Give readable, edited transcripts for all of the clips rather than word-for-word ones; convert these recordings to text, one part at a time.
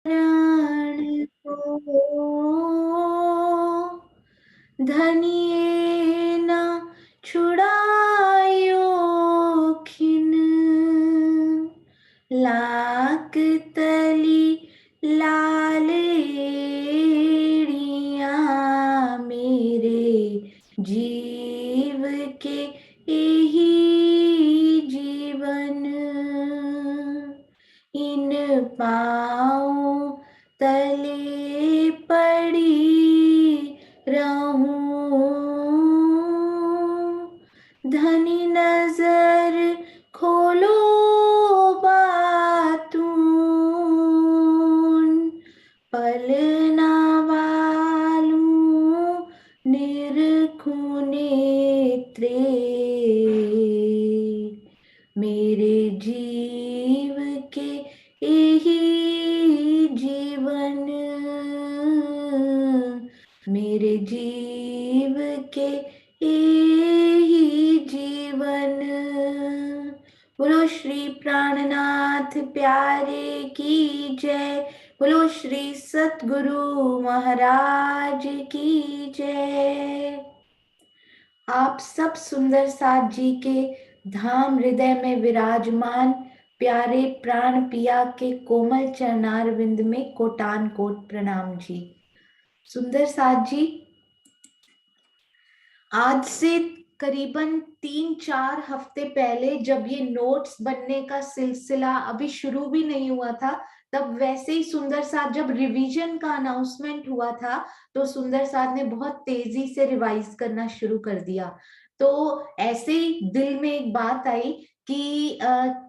शरण को धनिये न छुड़ायो खिन, लाक तली लालेड़िया मेरे जीव के यही जीवन, इन पाँव तले पड़ी रहूं, धनी नजर खोलो बातून, पलना वालूं निरखूं नेत्रे, मेरे जीव के यही जीवन, मेरे जीव के यही जीवन। बोलो श्री प्राणनाथ प्यारे की जय, बोलो श्री सतगुरु महाराज की जय। आप सब सुंदर साथ जी के धाम हृदय में विराजमान प्यारे प्राण पिया के कोमल चरणार विंद में कोटान कोट प्रणाम जी। सुंदर साथ जी, आज से करीबन 3-4 हफ्ते पहले जब ये नोट्स बनने का सिलसिला अभी शुरू भी नहीं हुआ था, तब वैसे ही सुंदर साथ जब रिवीजन का अनाउंसमेंट हुआ था तो सुंदर साथ ने बहुत तेजी से रिवाइज करना शुरू कर दिया। तो ऐसे ही दिल में एक बात आई कि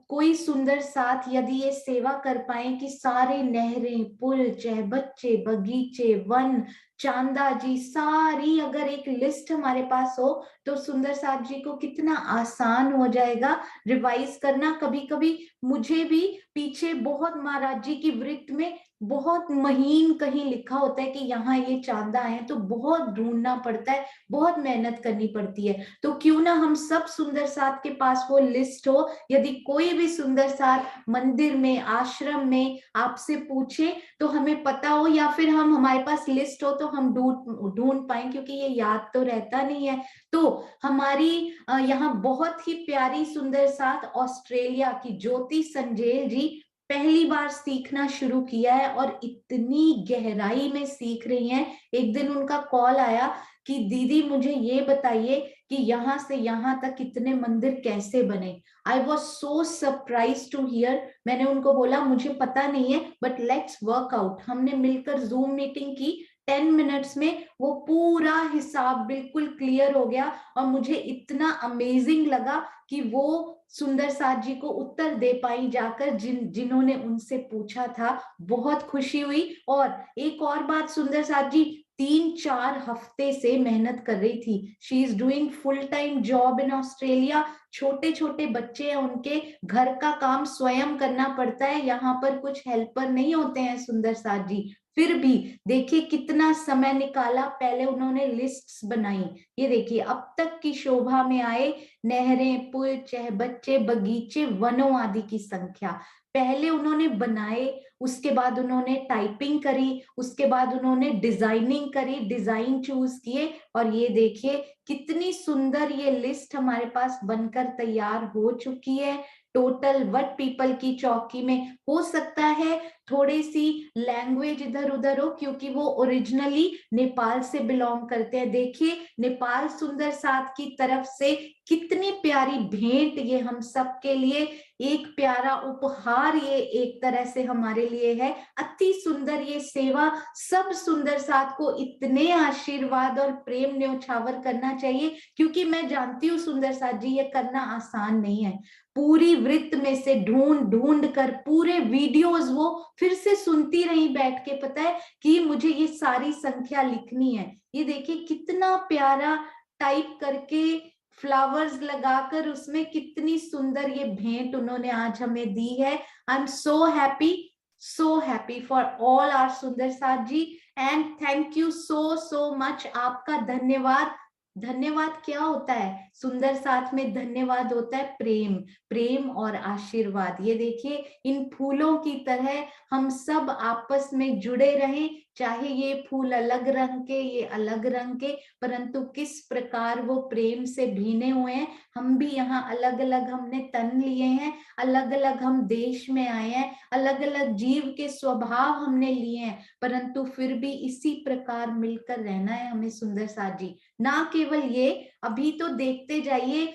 कोई सुंदर साथ यदि ये सेवा कर पाए कि सारे नहरें, पुल, चाहे बच्चे, बगीचे, वन, चांदा जी, सारी अगर एक लिस्ट हमारे पास हो तो सुंदर साथ जी को कितना आसान हो जाएगा रिवाइज करना। कभी कभी मुझे भी पीछे बहुत महाराज जी की वृत्त में बहुत महीन कहीं लिखा होता है कि यहाँ ये चांदा है, तो बहुत ढूंढना पड़ता है, बहुत मेहनत करनी पड़ती है। तो क्यों ना हम सब सुंदर साथ के पास वो लिस्ट हो, यदि कोई भी सुंदर साथ मंदिर में, आश्रम में आपसे पूछे तो हमें पता हो, या फिर हम हमारे पास लिस्ट हो तो हम ढूंढ पाए, क्योंकि ये याद तो रहता नहीं है। तो हमारी यहाँ बहुत ही प्यारी सुंदर साथ ऑस्ट्रेलिया की ज्योति संजेल जी पहली बार सीखना शुरू किया है और इतनी गहराई में सीख रही हैं। एक दिन उनका कॉल आया कि दीदी मुझे ये बताइए कि यहाँ से यहाँ तक कितने मंदिर कैसे बने। I was so surprise to hear. मैंने उनको बोला मुझे पता नहीं है, बट लेट्स वर्क आउट। हमने मिलकर जूम मीटिंग की, 10 मिनट्स में वो पूरा हिसाब बिल्कुल क्लियर हो गया और मुझे इतना अमेजिंग लगा कि वो सुंदर साथ जी को उत्तर दे पाई जाकर जिन्होंने उनसे पूछा था। बहुत खुशी हुई। और एक और बात, सुंदर साथ जी 3-4 हफ्ते से मेहनत कर रही थी। She is doing full time job in Australia. छोटे छोटे बच्चे हैं उनके, घर का काम स्वयं करना पड़ता है, यहाँ पर कुछ हेल्पर नहीं होते हैं सुंदर साथ जी। फिर भी देखिए कितना समय निकाला, पहले उन्होंने लिस्ट्स बनाई। ये देखिए अब तक की शोभा में आए नहरें, पुल, चाहे बच्चे, बगीचे, वनों आदि की संख्या पहले उन्होंने बनाए, उसके बाद उन्होंने टाइपिंग करी, उसके बाद उन्होंने डिजाइनिंग करी, डिजाइन चूज किए, और ये देखिए कितनी सुंदर ये लिस्ट हमारे पास बनकर तैयार हो चुकी है। टोटल वट पीपल की चौकी में हो सकता है थोड़ी सी लैंग्वेज इधर उधर हो, क्योंकि वो ओरिजिनली नेपाल से बिलोंग करते हैं। देखिए नेपाल सुंदर साथ की तरफ से कितनी प्यारी भेंट ये हम सब के लिए, एक प्यारा उपहार ये एक तरह से हमारे लिए है। अति सुंदर ये सेवा, सब सुंदर साथ को इतने आशीर्वाद और प्रेम न्योछावर करना चाहिए, क्योंकि मैं जानती हूँ सुंदर साथ जी ये करना आसान नहीं है। पूरी वृत्त में से ढूंढ ढूंढ कर पूरे वीडियोस वो फिर से सुनती रही बैठ के, पता है कि मुझे ये सारी संख्या लिखनी है। ये देखिए कितना प्यारा टाइप करके फ्लावर्स लगाकर उसमें कितनी सुंदर ये भेंट उन्होंने आज हमें दी है। I am so happy for all our सुंदर साथ जी, and thank you so much. आपका धन्यवाद। धन्यवाद क्या होता है? सुंदर साथ में धन्यवाद होता है प्रेम, प्रेम और आशीर्वाद। ये देखिए, इन फूलों की तरह हम सब आपस में जुड़े रहें, चाहे ये फूल अलग रंग के, ये अलग रंग के, परंतु किस प्रकार वो प्रेम से भीने हुए हैं। हम भी यहाँ अलग अलग हमने तन लिए हैं, अलग अलग हम देश में आए हैं, अलग अलग जीव के स्वभाव हमने लिए हैं, परंतु फिर भी इसी प्रकार मिलकर रहना है हमें सुंदर साथ जी। ना केवल ये, अभी तो देखते जाइए,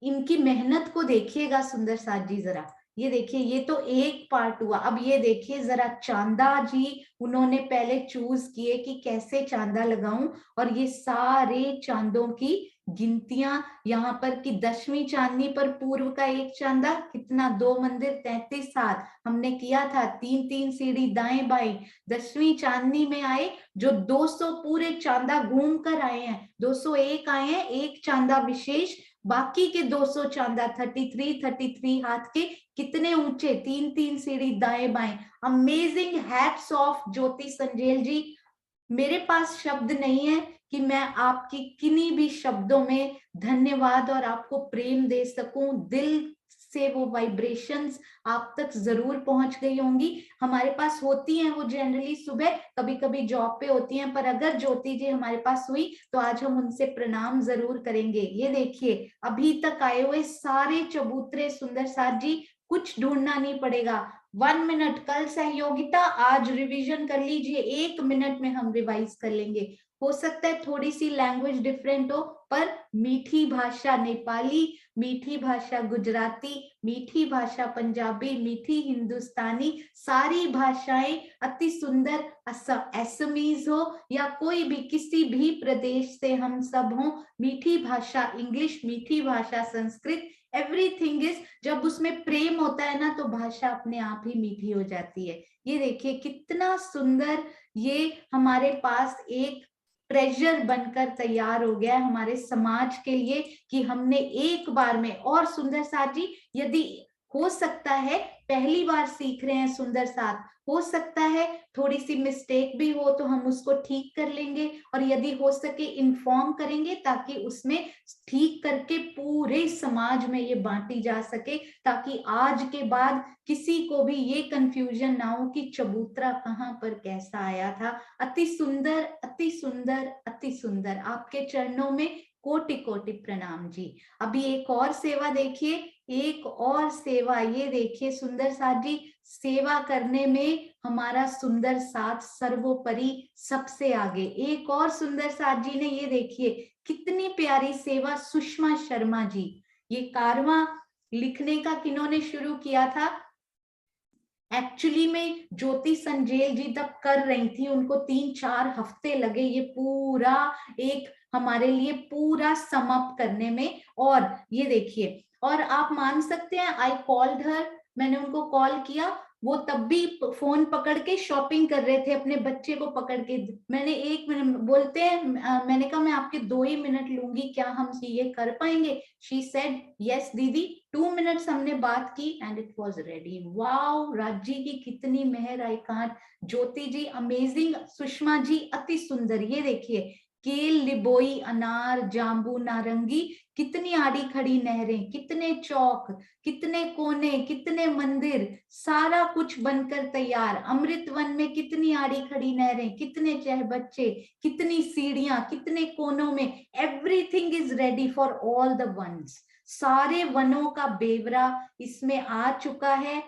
इनकी मेहनत को देखिएगा सुंदर साथ जी जरा। ये देखिए, ये तो एक पार्ट हुआ, अब ये देखिए जरा चांदा जी, उन्होंने पहले चूज किए कि कैसे चांदा लगाऊं, और ये सारे चांदों की गिनतियां यहाँ पर कि 10वीं चांदनी पर पूर्व का एक चांदा कितना, 2 मंदिर 33 हाथ हमने किया था, 3-3 सीढ़ी दाएं बाएं। 10वीं चांदनी में आए जो 200 पूरे चांदा घूम कर आए हैं, 201 आए हैं, एक चांदा विशेष, बाकी के 200 चांदा 33 हाथ के, कितने ऊंचे, 3-3 सीढ़ी दाएं बाएं। अमेजिंग, हैट्स ऑफ ज्योति संजेल जी। मेरे पास शब्द नहीं है कि मैं आपकी किन्हीं भी शब्दों में धन्यवाद और आपको प्रेम दे सकूं। दिल से वो वाइब्रेशंस आप तक जरूर पहुंच गई होंगी। हमारे पास होती हैं वो जनरली सुबह, कभी कभी जॉब पे होती हैं, पर अगर ज्योति जी हमारे पास हुई तो आज हम उनसे प्रणाम जरूर करेंगे। ये देखिए, अभी तक आए हुए सारे चबूतरे सुंदर साथ जी, कुछ ढूंढना नहीं पड़ेगा। 1 मिनट, कल सहयोगिता, आज रिवीजन कर लीजिए, 1 मिनट में हम रिवाइज कर लेंगे। हो सकता है थोड़ी सी लैंग्वेज डिफरेंट हो, पर मीठी भाषा नेपाली, मीठी भाषा गुजराती, मीठी भाषा पंजाबी, मीठी हिंदुस्तानी, सारी भाषाएं अति सुंदर। असमीज हो या कोई भी किसी भी प्रदेश से हम सब हो, मीठी भाषा इंग्लिश, मीठी भाषा संस्कृत, एवरीथिंग इज, जब उसमें प्रेम होता है ना तो भाषा अपने आप ही मीठी हो जाती है। ये देखिए कितना सुंदर ये हमारे पास एक ट्रेजर बनकर तैयार हो गया है हमारे समाज के लिए, कि हमने एक बार में, और सुंदर साथ जी, यदि हो सकता है पहली बार सीख रहे हैं सुंदर साथ, हो सकता है थोड़ी सी मिस्टेक भी हो तो हम उसको ठीक कर लेंगे, और यदि हो सके इन्फॉर्म करेंगे ताकि उसमें ठीक करके पूरे समाज में ये बांटी जा सके, ताकि आज के बाद किसी को भी ये कंफ्यूजन ना हो कि चबूतरा कहाँ पर कैसा आया था। अति सुंदर, अति सुंदर, अति सुंदर, आपके चरणों में कोटि कोटि प्रणाम जी। अभी एक और सेवा देखिए, एक और सेवा, ये देखिए सुंदर साथ जी, सेवा करने में हमारा सुंदर साथ सर्वोपरि सबसे आगे। एक और सुंदर साथ जी ने, ये देखिए कितनी प्यारी सेवा, सुषमा शर्मा जी। ये कारवां लिखने का किन्होंने शुरू किया था? एक्चुअली में ज्योति संजेल जी तब कर रही थी, उनको 3-4 हफ्ते लगे ये पूरा एक हमारे लिए पूरा समअप करने में। और ये देखिए, और आप मान सकते हैं, आई कॉल्ड हर, मैंने उनको कॉल किया, वो तब भी फोन पकड़ के शॉपिंग कर रहे थे, अपने बच्चे को पकड़ के। मैंने 1 मिनट बोलते हैं, मैंने कहा मैं आपके 2 ही मिनट लूंगी, क्या हम ये कर पाएंगे? शी सेड यस दीदी। 2 मिनट्स हमने बात की and it was ready. Wow, Raji की कितनी मेहर, I can't. Jyoti ji amazing, Sushma ji अति सुंदर। ये देखिए, केल, लिबोई, अनार, जाम्बू, नारंगी, कितनी आड़ी खड़ी नहरें, कितने चौक, कितने कोने, कितने मंदिर, सारा कुछ बनकर तैयार। अमृत वन में कितनी आड़ी खड़ी नहरें, कितने चहबच्चे, कितनी सीढ़ियां, कितने कोनों में, everything is ready for all the ones. सारे वनों का बेवरा इसमें आ चुका है।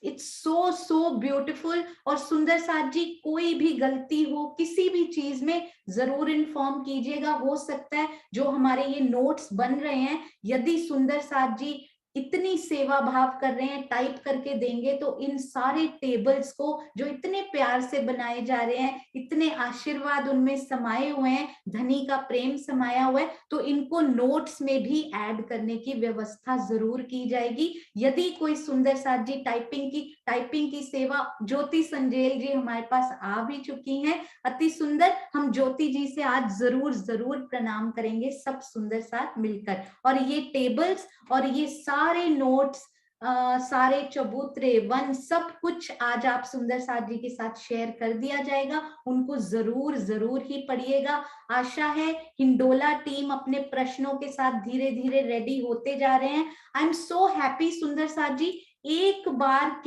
It's so so beautiful. और सुंदर साथ जी, कोई भी गलती हो किसी भी चीज में जरूर इन्फॉर्म कीजिएगा। हो सकता है जो हमारे ये नोट्स बन रहे हैं, यदि सुंदर साथ जी इतनी सेवा भाव कर रहे हैं, टाइप करके देंगे तो इन सारे टेबल्स को जो इतने प्यार से बनाए जा रहे हैं, इतने आशीर्वाद उनमें समाये हुए हैं, धनी का प्रेम समाया हुआ है, तो इनको नोट्स में भी ऐड करने की व्यवस्था जरूर की जाएगी। यदि कोई सुंदर साथ जी टाइपिंग की सेवा, ज्योति संजेल जी हमारे पास आ भी चुकी हैं, अति सुंदर। हम ज्योति जी से आज जरूर जरूर प्रणाम करेंगे सब सुंदर साथ मिलकर। और ये टेबल्स और ये सारे नोट्स सारे चबूतरे वन सब कुछ आज आप सुंदर साथ जी के साथ शेयर कर दिया जाएगा, उनको जरूर जरूर ही पढ़िएगा। आशा है हिंडोला टीम अपने प्रश्नों के साथ धीरे धीरे रेडी होते जा रहे हैं। आई एम सो हैप्पी सुंदर साथ जी, एक बार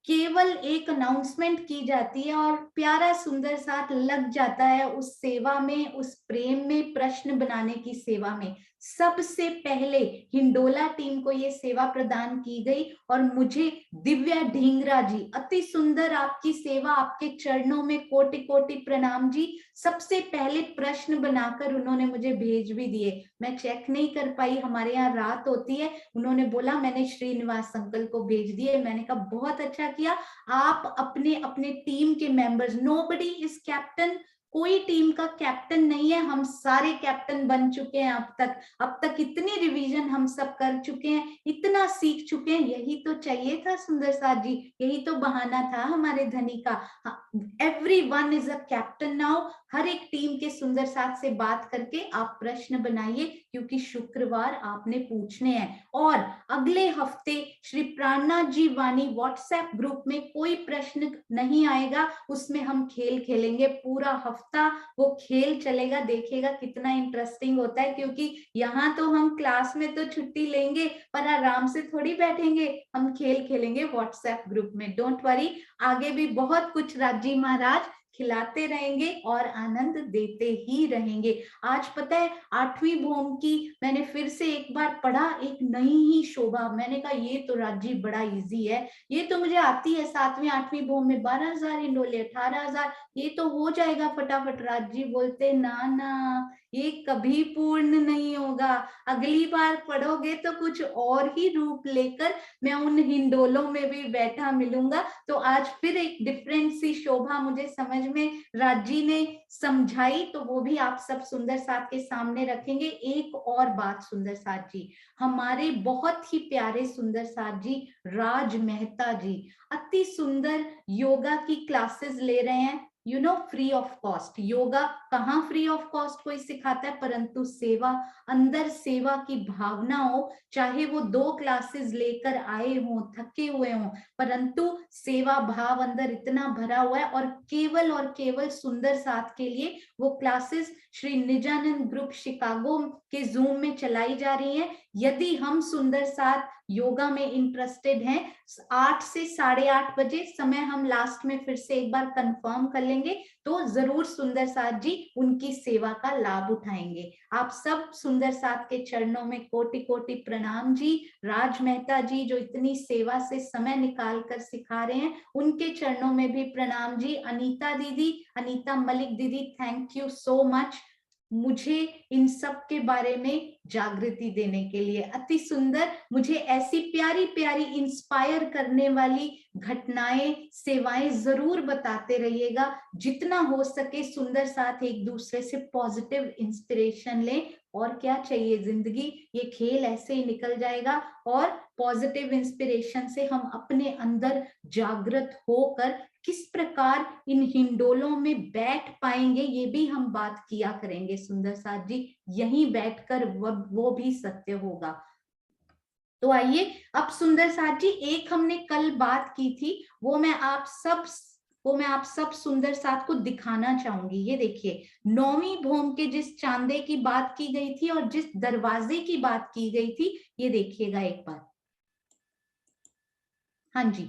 केवल एक अनाउंसमेंट की जाती है और प्यारा सुंदर साथ लग जाता है उस सेवा में, उस प्रेम में, प्रश्न बनाने की सेवा में। सबसे पहले हिंडोला टीम को ये सेवा प्रदान की गई और मुझे दिव्या ढींगरा जी, अति सुंदर आपकी सेवा, आपके चरणों में कोटि कोटि प्रणाम जी। सबसे पहले प्रश्न बनाकर उन्होंने मुझे भेज भी दिए, मैं चेक नहीं कर पाई, हमारे यहाँ रात होती है। उन्होंने बोला मैंने श्रीनिवास अंकल को भेज दिए। मैंने कहा बहुत अच्छा किया। आप अपने अपने टीम के मेंबर्स, नोबडी इज कैप्टन, कोई टीम का कैप्टन नहीं है, हम सारे कैप्टन बन चुके हैं अब तक इतनी रिवीजन हम सब कर चुके हैं, इतना सीख चुके हैं, यही तो चाहिए था सुंदर साथ जी, यही तो बहाना था हमारे धनी का। Everyone is a captain now. हर एक टीम के सुंदर साथ से बात करके आप प्रश्न बनाइए, क्योंकि शुक्रवार आपने पूछने हैं। और अगले हफ्ते श्री प्राणनाथ जी वाणी व्हाट्सएप ग्रुप में कोई प्रश्न नहीं आएगा, उसमें हम खेल खेलेंगे पूरा हफ्ता, वो खेल चलेगा, देखिएगा कितना इंटरेस्टिंग होता है। क्योंकि यहाँ तो हम क्लास में तो छुट्टी लेंगे पर आराम से थोड़ी बैठेंगे, हम खेल खेलेंगे व्हाट्सएप ग्रुप में। डोंट वरी, आगे भी बहुत कुछ राजी महाराज खिलाते रहेंगे और आनंद देते ही रहेंगे। आज पता है 8वीं भौम की मैंने फिर से एक बार पढ़ा, एक नई ही शोभा। मैंने कहा ये तो राजी बड़ा इजी है, ये तो मुझे आती है। 7वीं 8वीं भौम में 12,000 हिंडोले, 18,000, ये तो हो जाएगा फटाफट। राजी बोलते ना ना, ये कभी पूर्ण नहीं होगा, अगली बार पढ़ोगे तो कुछ और ही रूप लेकर मैं उन हिंडोलों में भी बैठा मिलूंगा। तो आज फिर एक डिफरेंट सी शोभा मुझे समझ में राजी ने समझाई, तो वो भी आप सब सुंदर साथ के सामने रखेंगे। एक और बात सुंदर साथ जी, हमारे बहुत ही प्यारे सुंदर साथ जी राज मेहता जी अति सुंदर योगा की क्लासेस ले रहे हैं, you know, free of cost. Yoga कहाँ फ्री ऑफ कॉस्ट कोई सिखाता है, परंतु सेवा, अंदर सेवा की भावना हो, चाहे वो 2 क्लासेस लेकर आए हों, थके हुए हों, परंतु सेवा भाव अंदर इतना भरा हुआ है। और केवल सुंदर साथ के लिए वो क्लासेस श्री निजानंद ग्रुप शिकागो के जूम में चलाई जा रही हैं। यदि हम सुंदर साथ योगा में इंटरेस्टेड हैं, 8 से 8:30 बजे समय हम लास्ट में फिर से एक बार कंफर्म कर लेंगे, तो जरूर सुंदर साथ जी उनकी सेवा का लाभ उठाएंगे। आप सब सुंदर साथ के चरणों में कोटि कोटि प्रणाम जी। राज मेहता जी जो इतनी सेवा से समय निकाल कर सिखा रहे हैं, उनके चरणों में भी प्रणाम जी। अनीता दीदी, अनीता मलिक दीदी, थैंक यू सो मच मुझे इन सब के बारे में जागृति देने के लिए। अति सुंदर, मुझे ऐसी प्यारी प्यारी इंस्पायर करने वाली घटनाएं, सेवाएं जरूर बताते रहिएगा। जितना हो सके सुंदर साथ एक दूसरे से पॉजिटिव इंस्पिरेशन लें। और क्या चाहिए, जिंदगी ये खेल ऐसे ही निकल जाएगा। और पॉजिटिव इंस्पिरेशन से हम अपने अंदर जागृत होकर किस प्रकार इन हिंडोलों में बैठ पाएंगे, ये भी हम बात किया करेंगे सुंदर साथ जी। यहीं बैठकर वो भी सत्य होगा। तो आइए अब सुंदर साथ जी, एक हमने कल बात की थी, वो मैं आप सब सुंदर साथ को दिखाना चाहूंगी। ये देखिए, 9वीं भौम के जिस चांदे की बात की गई थी और जिस दरवाजे की बात की गई थी, ये देखिएगा एक बार। हाँ जी,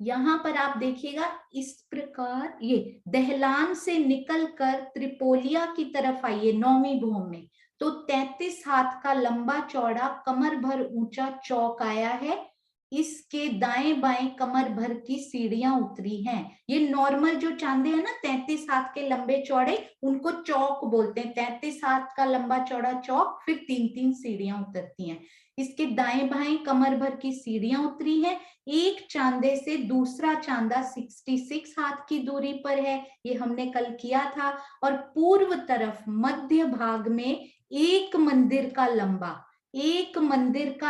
यहाँ पर आप देखिएगा इस प्रकार, ये दहलान से निकलकर त्रिपोलिया की तरफ आइए 9वीं भौम में, तो 33 हाथ का लंबा चौड़ा कमर भर ऊंचा चौक आया है। इसके दाएं बाएं कमर भर की सीढ़ियां उतरी हैं। ये नॉर्मल जो चांदे है ना 33 हाथ के लंबे चौड़े, उनको चौक बोलते हैं। 33 हाथ का लंबा चौड़ा चौक, फिर 3-3 सीढ़ियां उतरती हैं। इसके दाएं बाएं कमर भर की सीढ़ियां उतरी हैं। एक चांदे से दूसरा चांदा 66 हाथ की दूरी पर है, ये हमने कल किया था। और पूर्व तरफ मध्य भाग में एक मंदिर का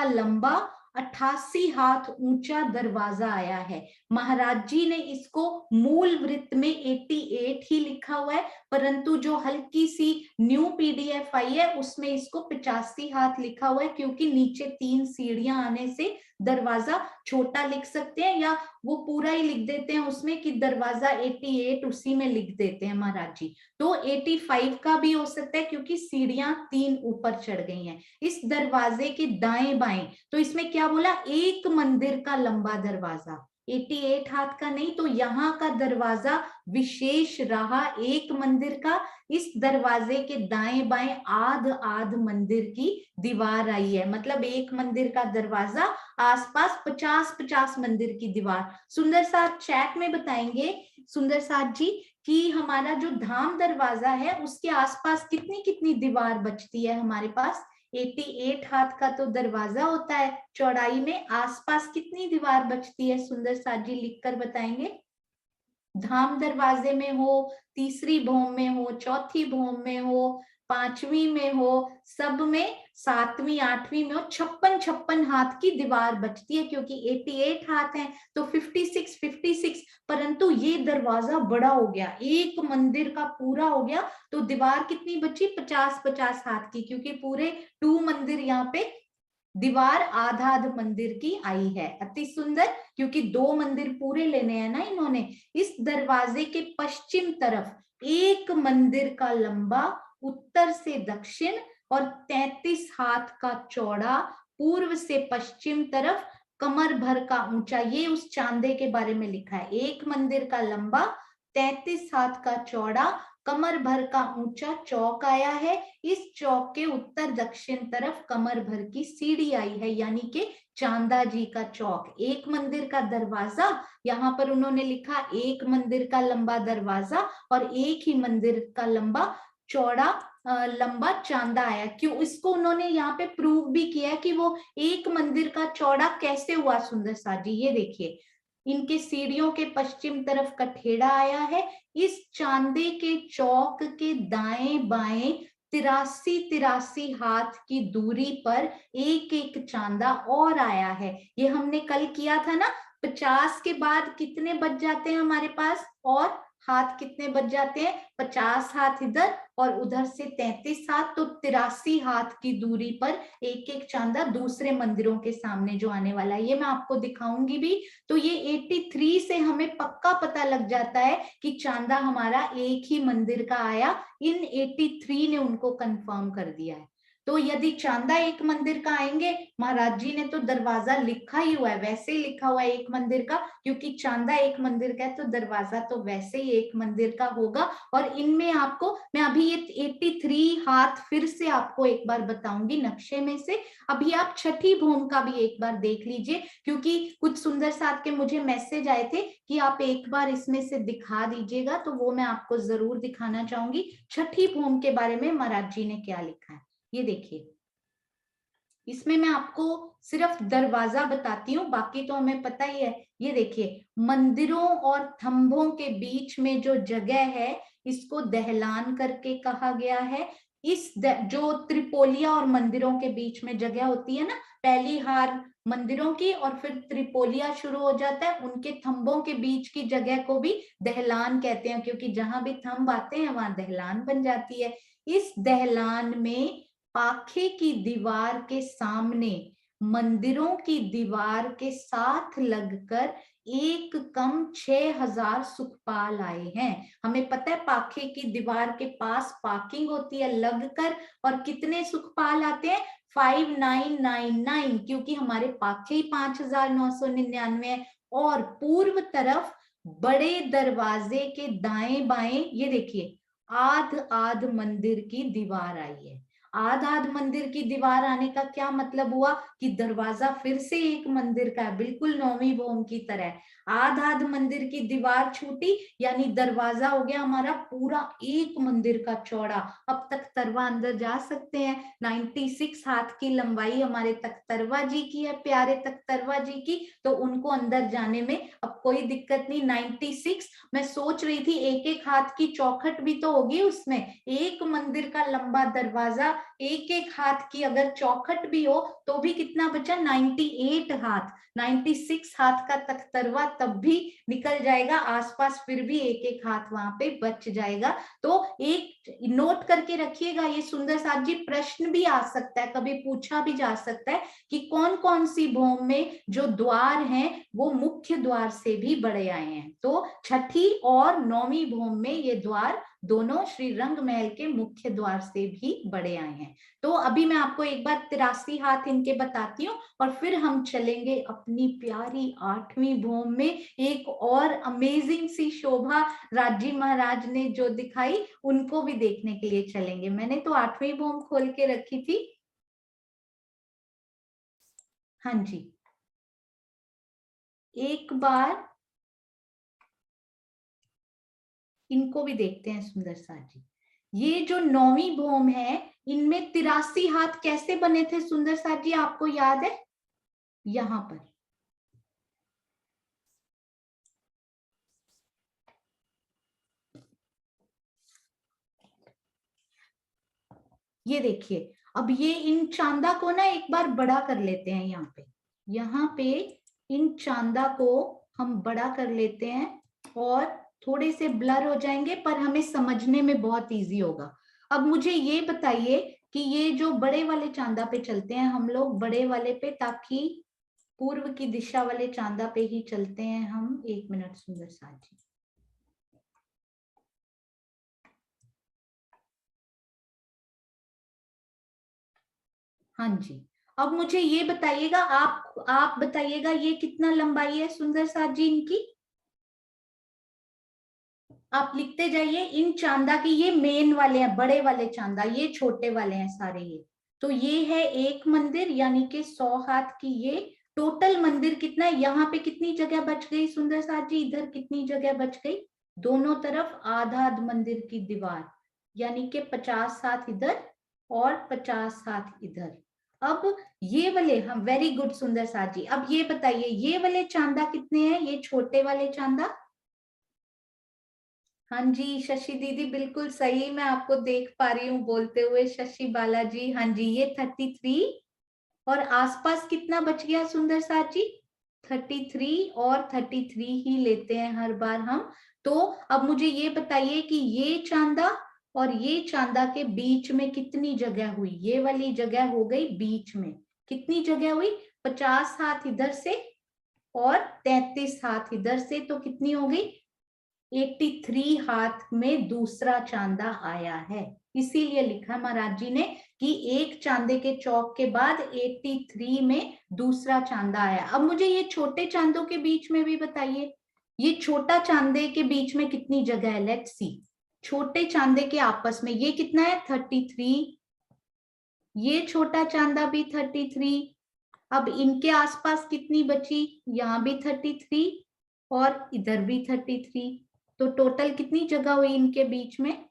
लंबा 88 हाथ ऊंचा दरवाजा आया है। महाराज जी ने इसको मूल वृत्त में 88 ही लिखा हुआ है, परंतु जो हल्की सी न्यू पीडीएफ आई है उसमें इसको 85 हाथ लिखा हुआ है, क्योंकि नीचे 3 सीढ़ियां आने से दरवाजा छोटा लिख सकते हैं, या वो पूरा ही लिख देते हैं उसमें कि दरवाजा 88 उसी में लिख देते हैं महाराज जी। तो 85 का भी हो सकता है क्योंकि सीढ़ियां 3 ऊपर चढ़ गई हैं। इस दरवाजे के दाएं बाएं, तो इसमें क्या बोला, एक मंदिर का लंबा दरवाजा, 88 हाथ का नहीं, तो यहाँ का दरवाजा विशेष रहा एक मंदिर का। इस दरवाजे के दाएं बाएं आध आध मंदिर की दीवार आई है, मतलब एक मंदिर का दरवाजा, आसपास 50-50 मंदिर की दीवार। सुंदर साथ चैट में बताएंगे सुंदर साथ जी कि हमारा जो धाम दरवाजा है उसके आसपास कितनी कितनी दीवार बचती है हमारे पास। 88 हाथ का तो दरवाजा होता है चौड़ाई में, आसपास कितनी दीवार बचती है सुंदर साथ जी लिखकर बताएंगे। धाम दरवाजे में हो, तीसरी भौम में हो, चौथी भौम में हो, पांचवी में हो, सब में, सातवीं आठवीं में हो, 56 हाथ की दीवार बचती है क्योंकि 88 हाथ हैं तो 56, परंतु ये दरवाजा बड़ा हो गया, एक मंदिर का पूरा हो गया, तो दीवार कितनी बची, 50-50 हाथ की, क्योंकि पूरे 2 मंदिर यहाँ पे दीवार आधा आध मंदिर की आई है। अति सुंदर, क्योंकि 2 मंदिर पूरे लेने हैं ना इन्होंने। इस दरवाजे के पश्चिम तरफ एक मंदिर का लंबा, उत्तर से दक्षिण और 33 हाथ का चौड़ा, पूर्व से पश्चिम तरफ कमर भर का ऊंचा, ये उस चांदे के बारे में लिखा है। एक मंदिर का लंबा, 33 हाथ का चौड़ा, कमर भर का ऊंचा चौक आया है। इस चौक के उत्तर दक्षिण तरफ कमर भर की सीढ़ी आई है, यानी कि चांदा जी का चौक। एक मंदिर का दरवाजा, यहाँ पर उन्होंने लिखा एक मंदिर का लंबा दरवाजा और एक ही मंदिर का लंबा चौड़ा लंबा चांदा आया। क्यों, इसको उन्होंने यहाँ पे प्रूव भी किया कि वो एक मंदिर का चौड़ा कैसे हुआ सुंदर साथ जी। ये देखिए, इनके सीढ़ियों के पश्चिम तरफ कठेड़ा आया है। इस चांदे के चौक के दाएं बाएं 83 हाथ की दूरी पर एक एक चांदा और आया है। ये हमने कल किया था ना, 50 के बाद कितने बच जाते हैं हमारे पास, और हाथ कितने बच जाते हैं, 50 हाथ इधर और उधर से 33 हाथ, तो 83 हाथ की दूरी पर एक एक चांदा दूसरे मंदिरों के सामने जो आने वाला है, ये मैं आपको दिखाऊंगी भी। तो ये 83 से हमें पक्का पता लग जाता है कि चांदा हमारा एक ही मंदिर का आया। इन 83 ने उनको कंफर्म कर दिया है। तो यदि चांदा एक मंदिर का आएंगे, महाराज जी ने तो दरवाजा लिखा ही हुआ है, वैसे ही लिखा हुआ है एक मंदिर का, क्योंकि चांदा एक मंदिर का है तो दरवाजा तो वैसे ही एक मंदिर का होगा। और इनमें आपको मैं अभी ये 83 हाथ फिर से आपको एक बार बताऊंगी नक्शे में से। अभी आप छठी भौम का भी एक बार देख लीजिए, क्योंकि कुछ सुंदर साथ के मुझे मैसेज आए थे कि आप एक बार इसमें से दिखा दीजिएगा, तो वो मैं आपको जरूर दिखाना चाहूंगी छठी भौम के बारे में महाराज जी ने क्या लिखा है। ये देखिए, इसमें मैं आपको सिर्फ दरवाजा बताती हूँ, बाकी तो हमें पता ही है। ये देखिए, मंदिरों और थंभों के बीच में जो जगह है इसको दहलान करके कहा गया है। इस जो त्रिपोलिया और मंदिरों के बीच में जगह होती है ना, पहली हार मंदिरों की और फिर त्रिपोलिया शुरू हो जाता है, उनके थंभों के बीच की जगह को भी दहलान कहते हैं, क्योंकि जहां भी थंब आते हैं वहां दहलान बन जाती है। इस दहलान में पाखे की दीवार के सामने मंदिरों की दीवार के साथ लगकर एक कम 6000 सुखपाल आए हैं। हमें पता है पाखे की दीवार के पास पार्किंग होती है लगकर, और कितने सुखपाल आते हैं, 5999, क्योंकि हमारे पाखे ही 5999 है। और पूर्व तरफ बड़े दरवाजे के दाएं बाएं ये देखिए आध आध मंदिर की दीवार आई है। आध आध मंदिर की दीवार आने का क्या मतलब हुआ कि दरवाजा फिर से एक मंदिर का है, बिल्कुल नौवीं भौम की तरह। आध आध मंदिर की दीवार छूटी, यानी दरवाजा हो गया हमारा पूरा एक मंदिर का चौड़ा। अब तख्तरवा अंदर जा सकते हैं। 96 हाथ की लंबाई हमारे तख्तरवा जी की है, प्यारे तख्तरवा जी की, तो उनको अंदर जाने में अब कोई दिक्कत नहीं। 96, मैं सोच रही थी एक एक हाथ की चौखट भी तो होगी उसमें। एक मंदिर का लंबा दरवाजा एक एक हाथ की अगर चौखट भी हो तो भी कितना बचा, 98 हाथ, 96 हाथ का तख्तरवा तब भी निकल जाएगा आसपास, फिर भी एक एक हाथ वहां पे बच जाएगा। तो एक नोट करके रखिएगा, ये सुंदर साथ जी प्रश्न भी आ सकता है, कभी पूछा भी जा सकता है कि कौन कौन सी भौम में जो द्वार हैं वो मुख्य द्वार से भी बड़े आए हैं। तो छठी और नौवीं भौम में ये द्वार दोनों श्री रंग महल के मुख्य द्वार से भी बड़े आए हैं। तो अभी मैं आपको एक बार 83 हाथ इनके बताती हूँ और फिर हम चलेंगे अपनी प्यारी 8वीं भौम में। एक और अमेजिंग सी शोभा राजी महाराज ने जो दिखाई उनको भी देखने के लिए चलेंगे। मैंने तो 8वीं भौम खोल के रखी थी। हाँ जी, एक बार इनको भी देखते हैं सुंदर साथ जी। ये जो 9वीं भौम है इनमें 83 हाथ कैसे बने थे सुंदर साथ जी, आपको याद है? यहां पर ये देखिए, अब ये इन चांदा को ना एक बार बड़ा कर लेते हैं। यहाँ पे इन चांदा को हम बड़ा कर लेते हैं और थोड़े से ब्लर हो जाएंगे पर हमें समझने में बहुत इजी होगा। अब मुझे ये बताइए कि ये जो बड़े वाले चांदा पे चलते हैं हम लोग, बड़े वाले पे, ताकि पूर्व की दिशा वाले चांदा पे ही चलते हैं हम। 1 मिनट सुंदर साथ जी। हाँ जी, अब मुझे ये बताइएगा, आप बताइएगा ये कितना लंबाई है सुंदर साथ जी इनकी। आप लिखते जाइए इन चांदा की, ये मेन वाले हैं, बड़े वाले चांदा, ये छोटे वाले हैं सारे ये। तो ये है एक मंदिर यानी कि 100 हाथ की ये। टोटल मंदिर कितना है, यहाँ पे कितनी जगह बच गई सुंदर साथ जी, इधर कितनी जगह बच गई, दोनों तरफ आधा मंदिर की दीवार, यानी कि 50 हाथ इधर और 50 हाथ इधर। अब ये वाले, हम वेरी गुड सुंदर साथ जी। अब ये बताइए ये वाले चांदा कितने हैं, ये छोटे वाले चांदा। हाँ जी शशि दीदी बिल्कुल सही, मैं आपको देख पा रही हूँ बोलते हुए, शशि बालाजी। हाँ जी, ये 33 और आसपास कितना बच गया सुंदर साथ जी, 33 और 33 ही लेते हैं हर बार हम। तो अब मुझे ये बताइए कि ये चांदा और ये चांदा के बीच में कितनी जगह हुई, ये वाली जगह हो गई बीच में, कितनी जगह हुई, 50 हाथ इधर से और 33 हाथ इधर से, तो कितनी हो गई, 83 हाथ में दूसरा चांदा आया है। इसीलिए लिखा महाराज जी ने कि एक चांदे के चौक के बाद 83 में दूसरा चांदा आया। अब मुझे ये छोटे चांदों के बीच में भी बताइए, ये छोटा चांदे के बीच में कितनी जगह है, लेट्स सी। छोटे चांदे के आपस में ये कितना है, 33, ये छोटा चांदा भी 33। अब इनके आसपास कितनी बची, यहाँ भी 33 और इधर भी 33, तो टोटल कितनी जगह हुई इनके बीच में,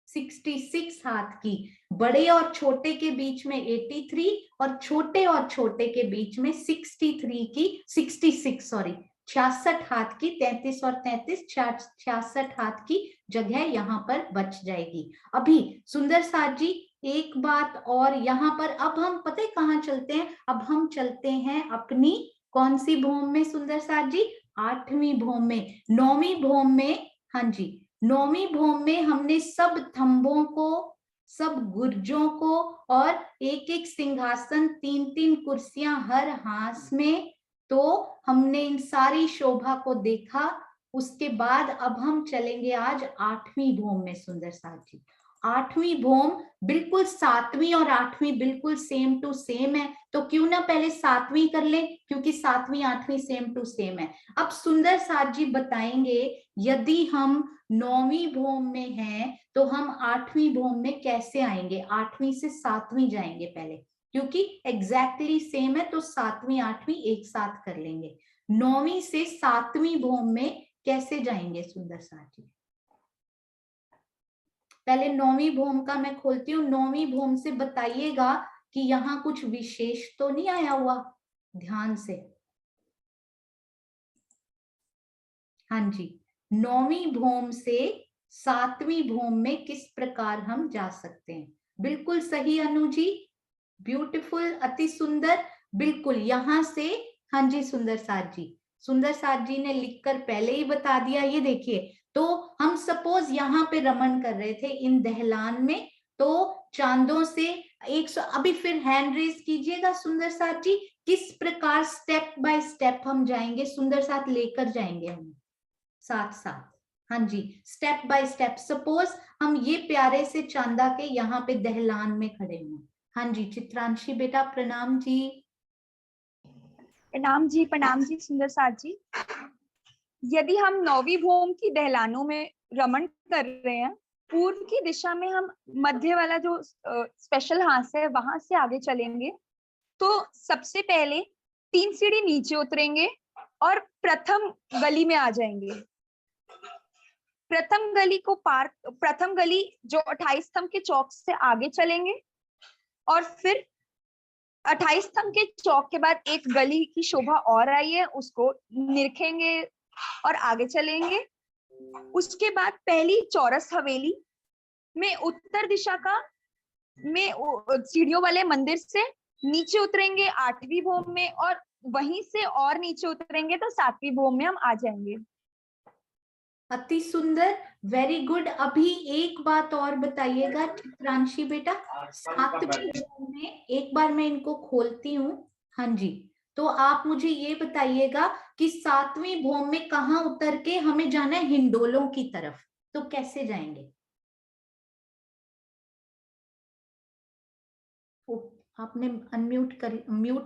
66 हाथ की। बड़े और छोटे के बीच में 83 और छोटे और छोटे के बीच में 63 की 66 सॉरी 66 हाथ की, 33 और 33 66 हाथ की जगह यहाँ पर बच जाएगी। अभी सुंदर साथ जी एक बात और, यहाँ पर अब हम पता है कहाँ चलते हैं, अब हम चलते हैं अपनी कौन सी भौम में सुंदर साथ जी, 8वीं भौम में। 9वीं भौम में, हाँ जी 9वीं भौम में हमने सब थंबों को, सब गुर्जों को और एक एक सिंहासन, 3-3 कुर्सियां हर हाथ में, तो हमने इन सारी शोभा को देखा। उसके बाद अब हम चलेंगे आज 8वीं भौम में सुंदर साथ जी। 8वीं भौम बिल्कुल 7वीं और 8वीं बिल्कुल सेम टू सेम है, तो क्यों ना पहले 7वीं कर ले, क्योंकि 7वीं 8वीं सेम टू सेम है। अब सुंदर साथ जी बताएंगे यदि हम 9वीं भौम में हैं तो हम 8वीं भौम में कैसे आएंगे, 8वीं से 7वीं जाएंगे पहले, क्योंकि एग्जैक्टली सेम है, तो 7वीं 8वीं एक साथ कर लेंगे। 9वीं से 7वीं भौम में कैसे जाएंगे सुंदर साथ जी, पहले 9वीं भौम का मैं खोलती हूँ। 9वीं भौम से बताइएगा कि यहाँ कुछ विशेष तो नहीं आया हुआ, ध्यान से। हाँ जी, 9वीं भौम से सातवीं भूम में किस प्रकार हम जा सकते हैं। बिल्कुल सही अनु जी, ब्यूटीफुल, अति सुंदर, बिल्कुल यहां से। हाँ जी सुंदर साथ जी, सुंदर साथ जी ने लिखकर पहले ही बता दिया। ये देखिए, तो हम सपोज यहाँ पे रमन कर रहे थे इन दहलान में, तो चांदों से 100, अभी फिर हैंड रेज कीजिएगा सुंदर साथ जी, किस प्रकार स्टेप बाय स्टेप हम जाएंगे, सुंदर साथ लेकर जाएंगे हम साथ साथ। हाँ जी, स्टेप बाय स्टेप। सपोज हम ये प्यारे से चांदा के यहाँ पे दहलान में खड़े हुए। हाँ जी चित्रांशी बेटा, प्रणाम जी। प्रणाम जी सुंदर साथ जी। यदि हम नौवीं भूम की दहलानों में रमण कर रहे हैं, पूर्व की दिशा में हम मध्य वाला जो स्पेशल हाथ है वहां से आगे चलेंगे, तो सबसे पहले 3 सीढ़ी नीचे उतरेंगे और प्रथम गली में आ जाएंगे। प्रथम गली जो 28 स्तंभ के चौक से आगे चलेंगे और फिर 28 स्तंभ के चौक के बाद एक गली की शोभा और आई है, उसको निरखेंगे और आगे चलेंगे। उसके बाद पहली चौरस हवेली में उत्तर दिशा का में सीढ़ियों वाले मंदिर से नीचे उतरेंगे 8वीं भूम में, और वहीं से और नीचे उतरेंगे तो 7वीं भूम में हम आ जाएंगे। अति सुंदर, वेरी गुड। अभी एक बात और बताइएगा चित्रांशी बेटा, 7वीं भूम में, एक बार मैं इनको खोलती हूँ। हाँ जी, तो आप मुझे ये बताइएगा कि 7वीं भूम में कहाँ उतर के हमें जाना है, हिंडोलों की तरफ, तो कैसे जाएंगे? आपने म्यूट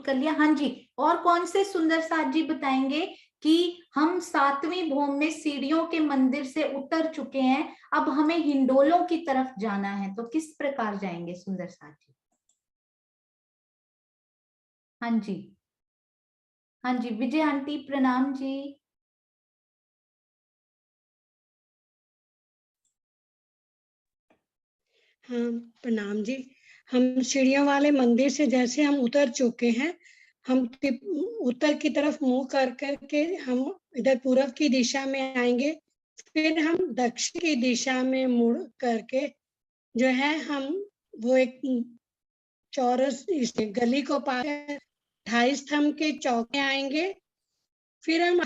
कर लिया। हाँ जी, और कौन से सुंदर साथ जी बताएंगे कि हम 7वीं भूम में सीढ़ियों के मंदिर से उतर चुके हैं, अब हमें हिंडोलों की तरफ जाना है, तो किस प्रकार जाएंगे सुंदर साथ जी? हाँ जी, हाँ जी विजय आंटी, प्रणाम जी। हाँ प्रणाम जी। हम सीढ़ियों वाले मंदिर से जैसे हम उतर चुके हैं, हम उत्तर की तरफ मुंह कर करके हम इधर पूर्व की दिशा में आएंगे। फिर हम दक्षिण की दिशा में मुड़ करके जो है हम वो एक चौरस इस गली को पार 28 स्तंभ के चौक में आएंगे। फिर हम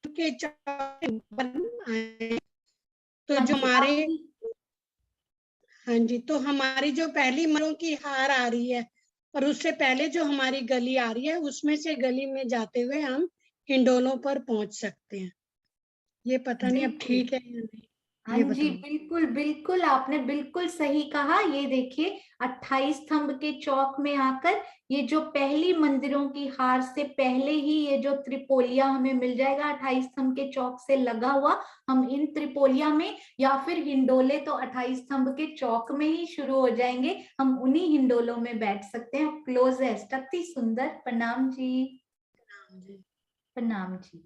के चौक आए तो जो हमारे, हाँ जी, तो हमारी जो पहली मरों की हार आ रही है और उससे पहले जो हमारी गली आ रही है, उसमें से गली में जाते हुए हम हिंडोलों पर पहुंच सकते हैं। ये पता नहीं अब ठीक है या नहीं, हाँ ये जी बताओ। बिल्कुल बिल्कुल, आपने बिल्कुल सही कहा। ये देखिए 28 स्तंभ के चौक में आकर, ये जो पहली मंदिरों की हार से पहले ही ये जो त्रिपोलिया हमें मिल जाएगा 28 स्तंभ के चौक से लगा हुआ, हम इन त्रिपोलिया में, या फिर हिंडोले तो 28 स्तंभ के चौक में ही शुरू हो जाएंगे, हम उन्हीं हिंडोलों में बैठ सकते हैं क्लोजेस्ट। अति सुंदर, प्रणाम जी, प्रणाम जी।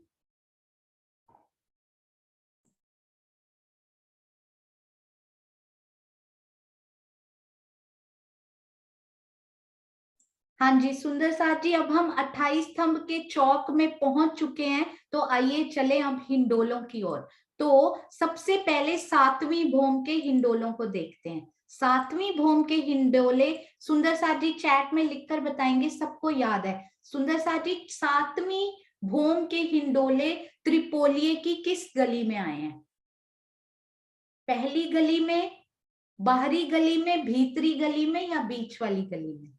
हाँ जी सुंदर साथ जी, अब हम 28 स्तंभ के चौक में पहुंच चुके हैं, तो आइए चले अब हिंडोलों की ओर। तो सबसे पहले 7वीं भूम के हिंडोलों को देखते हैं। 7वीं भूम के हिंडोले सुंदर साथ जी चैट में लिखकर बताएंगे, सबको याद है? सुंदर साथ जी 7वीं भूम के हिंडोले त्रिपोलिये की किस गली में आए हैं? पहली गली में, बाहरी गली में, भीतरी गली में, या बीच वाली गली में?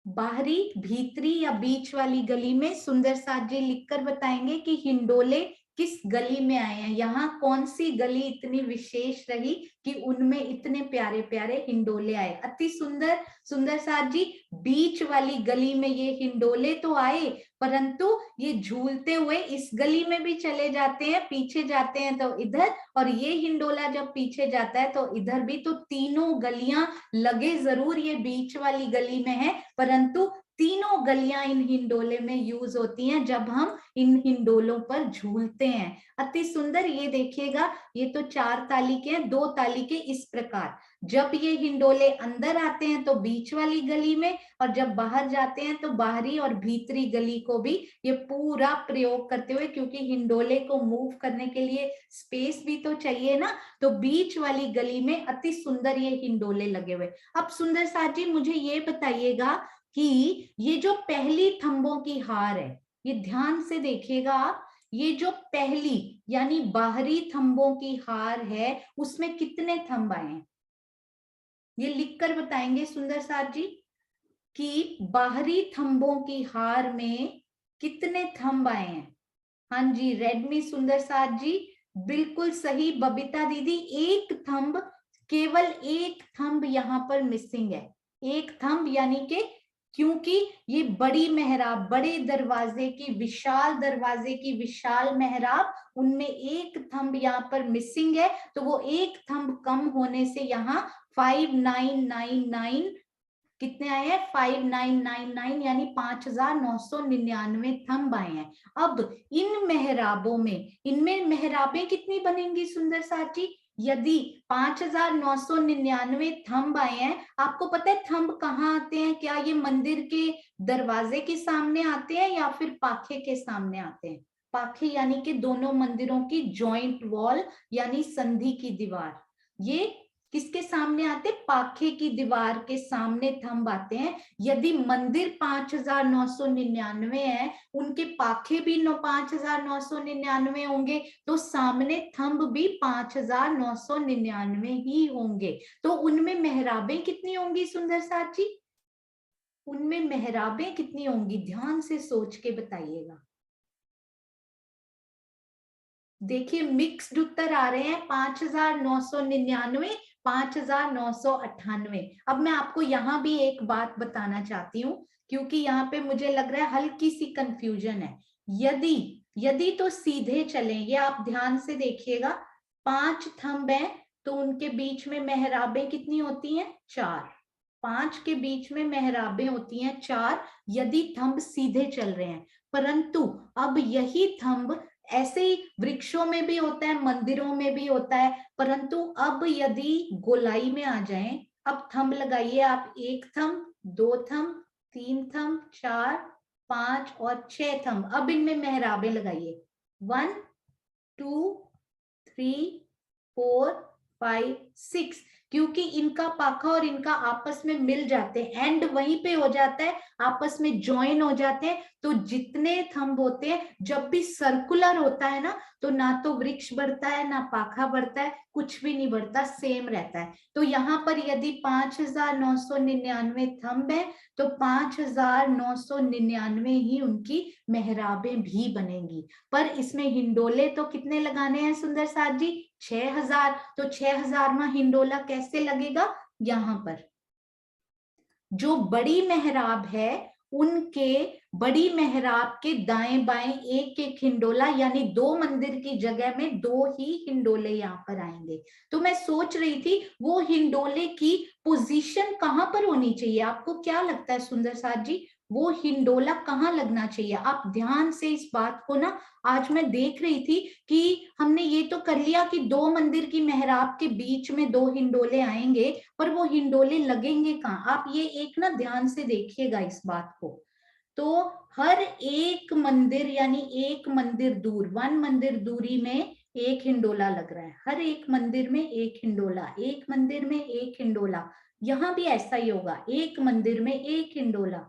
बाहरी, भीतरी या बीच वाली गली में? सुंदर साथ जी लिखकर बताएंगे कि हिंडोले किस गली में आए हैं, यहाँ कौन सी गली इतनी विशेष रही कि उनमें इतने प्यारे प्यारे हिंडोले आए। अति सुंदर, सुंदर साथ जी बीच वाली गली में ये हिंडोले तो आए, परंतु ये झूलते हुए इस गली में भी चले जाते हैं, पीछे जाते हैं तो इधर, और ये हिंडोला जब पीछे जाता है तो इधर भी। तो तीनों गलियां लगे जरूर ये बीच वाली गली में है, परंतु तीनों गलियां इन हिंडोले में यूज होती हैं जब हम इन हिंडोलों पर झूलते हैं। अति सुंदर, ये देखिएगा, ये तो 4 ताली के हैं, 2 ताली के इस प्रकार। जब ये हिंडोले अंदर आते हैं तो बीच वाली गली में, और जब बाहर जाते हैं तो बाहरी और भीतरी गली को भी ये पूरा प्रयोग करते हुए, क्योंकि हिंडोले को मूव करने के लिए स्पेस भी तो चाहिए ना, तो बीच वाली गली में अति सुंदर ये हिंडोले लगे हुए। अब सुंदर साथ जी मुझे ये बताइएगा कि ये जो पहली थंबों की हार है, ये ध्यान से देखिएगा आप, ये जो पहली यानी बाहरी थंबों की हार है उसमें कितने थंब आए हैं? ये लिखकर बताएंगे सुंदर साथ जी कि बाहरी थंबों की हार में कितने थंब आए हैं। हाँ जी, रेडमी सुंदर साथ जी बिल्कुल सही। बबीता दीदी, एक थंब, केवल एक थंब यहाँ पर मिसिंग है, एक थंब, यानी कि क्योंकि ये बड़ी मेहराब, बड़े दरवाजे की, विशाल दरवाजे की विशाल मेहराब, उनमें एक थंब यहाँ पर मिसिंग है, तो वो एक थंब कम होने से यहाँ 5999 कितने आए हैं? 5999 यानी 5999 थंब आए हैं। अब इन मेहराबों में, इनमें मेहराबें कितनी बनेंगी सुंदर साथी? यदि 5999 थंब आए हैं, आपको पता है थंब कहाँ आते हैं? क्या ये मंदिर के दरवाजे के सामने आते हैं या फिर पाखे के सामने आते हैं? पाखे यानी कि दोनों मंदिरों की जॉइंट वॉल यानी संधि की दीवार, ये किसके सामने आते? पाखे की दीवार के सामने थंब आते हैं। यदि मंदिर 5999 है, उनके पाखे भी 5999 होंगे, तो सामने थंब भी 5999 ही होंगे। तो उनमें मेहराबें कितनी होंगी सुंदर साथ जी? उनमें मेहराबें कितनी होंगी? ध्यान से सोच के बताइएगा। देखिए मिक्स्ड उत्तर आ रहे हैं, 5999, 5998। अब मैं आपको यहाँ भी एक बात बताना चाहती हूँ, क्योंकि यहाँ पे मुझे लग रहा है हल्की सी कंफ्यूजन है। यदि तो सीधे चलें, ये आप ध्यान से देखिएगा, 5 थंब हैं तो उनके बीच में मेहराबें कितनी होती हैं? 4। 5 के बीच में मेहराबें होती हैं 4, यदि थंब सीधे चल रहे हैं। परंतु अब यही थंब ऐसे ही वृक्षों में भी होता है, मंदिरों में भी होता है, परंतु अब यदि गोलाई में आ जाएं, अब थंब लगाइए आप, 1 थंब, 2 थंब, 3 थंब, 4, 5 और 6 थंब। अब इनमें मेहराबें लगाइए, 1 2 3 4 5 6, क्योंकि इनका पाखा और इनका आपस में मिल जाते हैं, एंड वहीं पे हो जाता है, आपस में ज्वाइन हो जाते हैं। तो जितने थंब होते हैं, जब भी सर्कुलर होता है ना, तो ना तो वृक्ष बढ़ता है ना पाखा बढ़ता है, कुछ भी नहीं बढ़ता, सेम रहता है। तो यहाँ पर यदि 5999 थंब है तो 5999 ही उनकी मेहराबें भी बनेंगी। पर इसमें हिंडोले तो कितने लगाने हैं सुंदर साथ जी? 6000। तो 6000वां हिंडोला कैसे लगेगा? यहाँ पर जो बड़ी मेहराब है, उनके बड़ी मेहराब के दाएं बाएं एक एक हिंडोला, यानी 2 मंदिर की जगह में 2 ही हिंडोले यहाँ पर आएंगे। तो मैं सोच रही थी वो हिंडोले की पोजीशन कहाँ पर होनी चाहिए? आपको क्या लगता है सुंदर साथ जी, वो हिंडोला कहाँ लगना चाहिए? आप ध्यान से इस बात को ना, आज मैं देख रही थी कि हमने ये तो कर लिया कि 2 मंदिर की मेहराब के बीच में 2 हिंडोले आएंगे, पर वो हिंडोले लगेंगे कहाँ? आप ये एक ना ध्यान से देखिएगा इस बात को। तो हर एक मंदिर यानी एक मंदिर दूर, 1 मंदिर दूरी में एक हिंडोला लग रहा है, हर एक मंदिर में एक हिंडोला, एक मंदिर में एक हिंडोला। यहाँ भी ऐसा ही होगा, एक मंदिर में एक हिंडोला,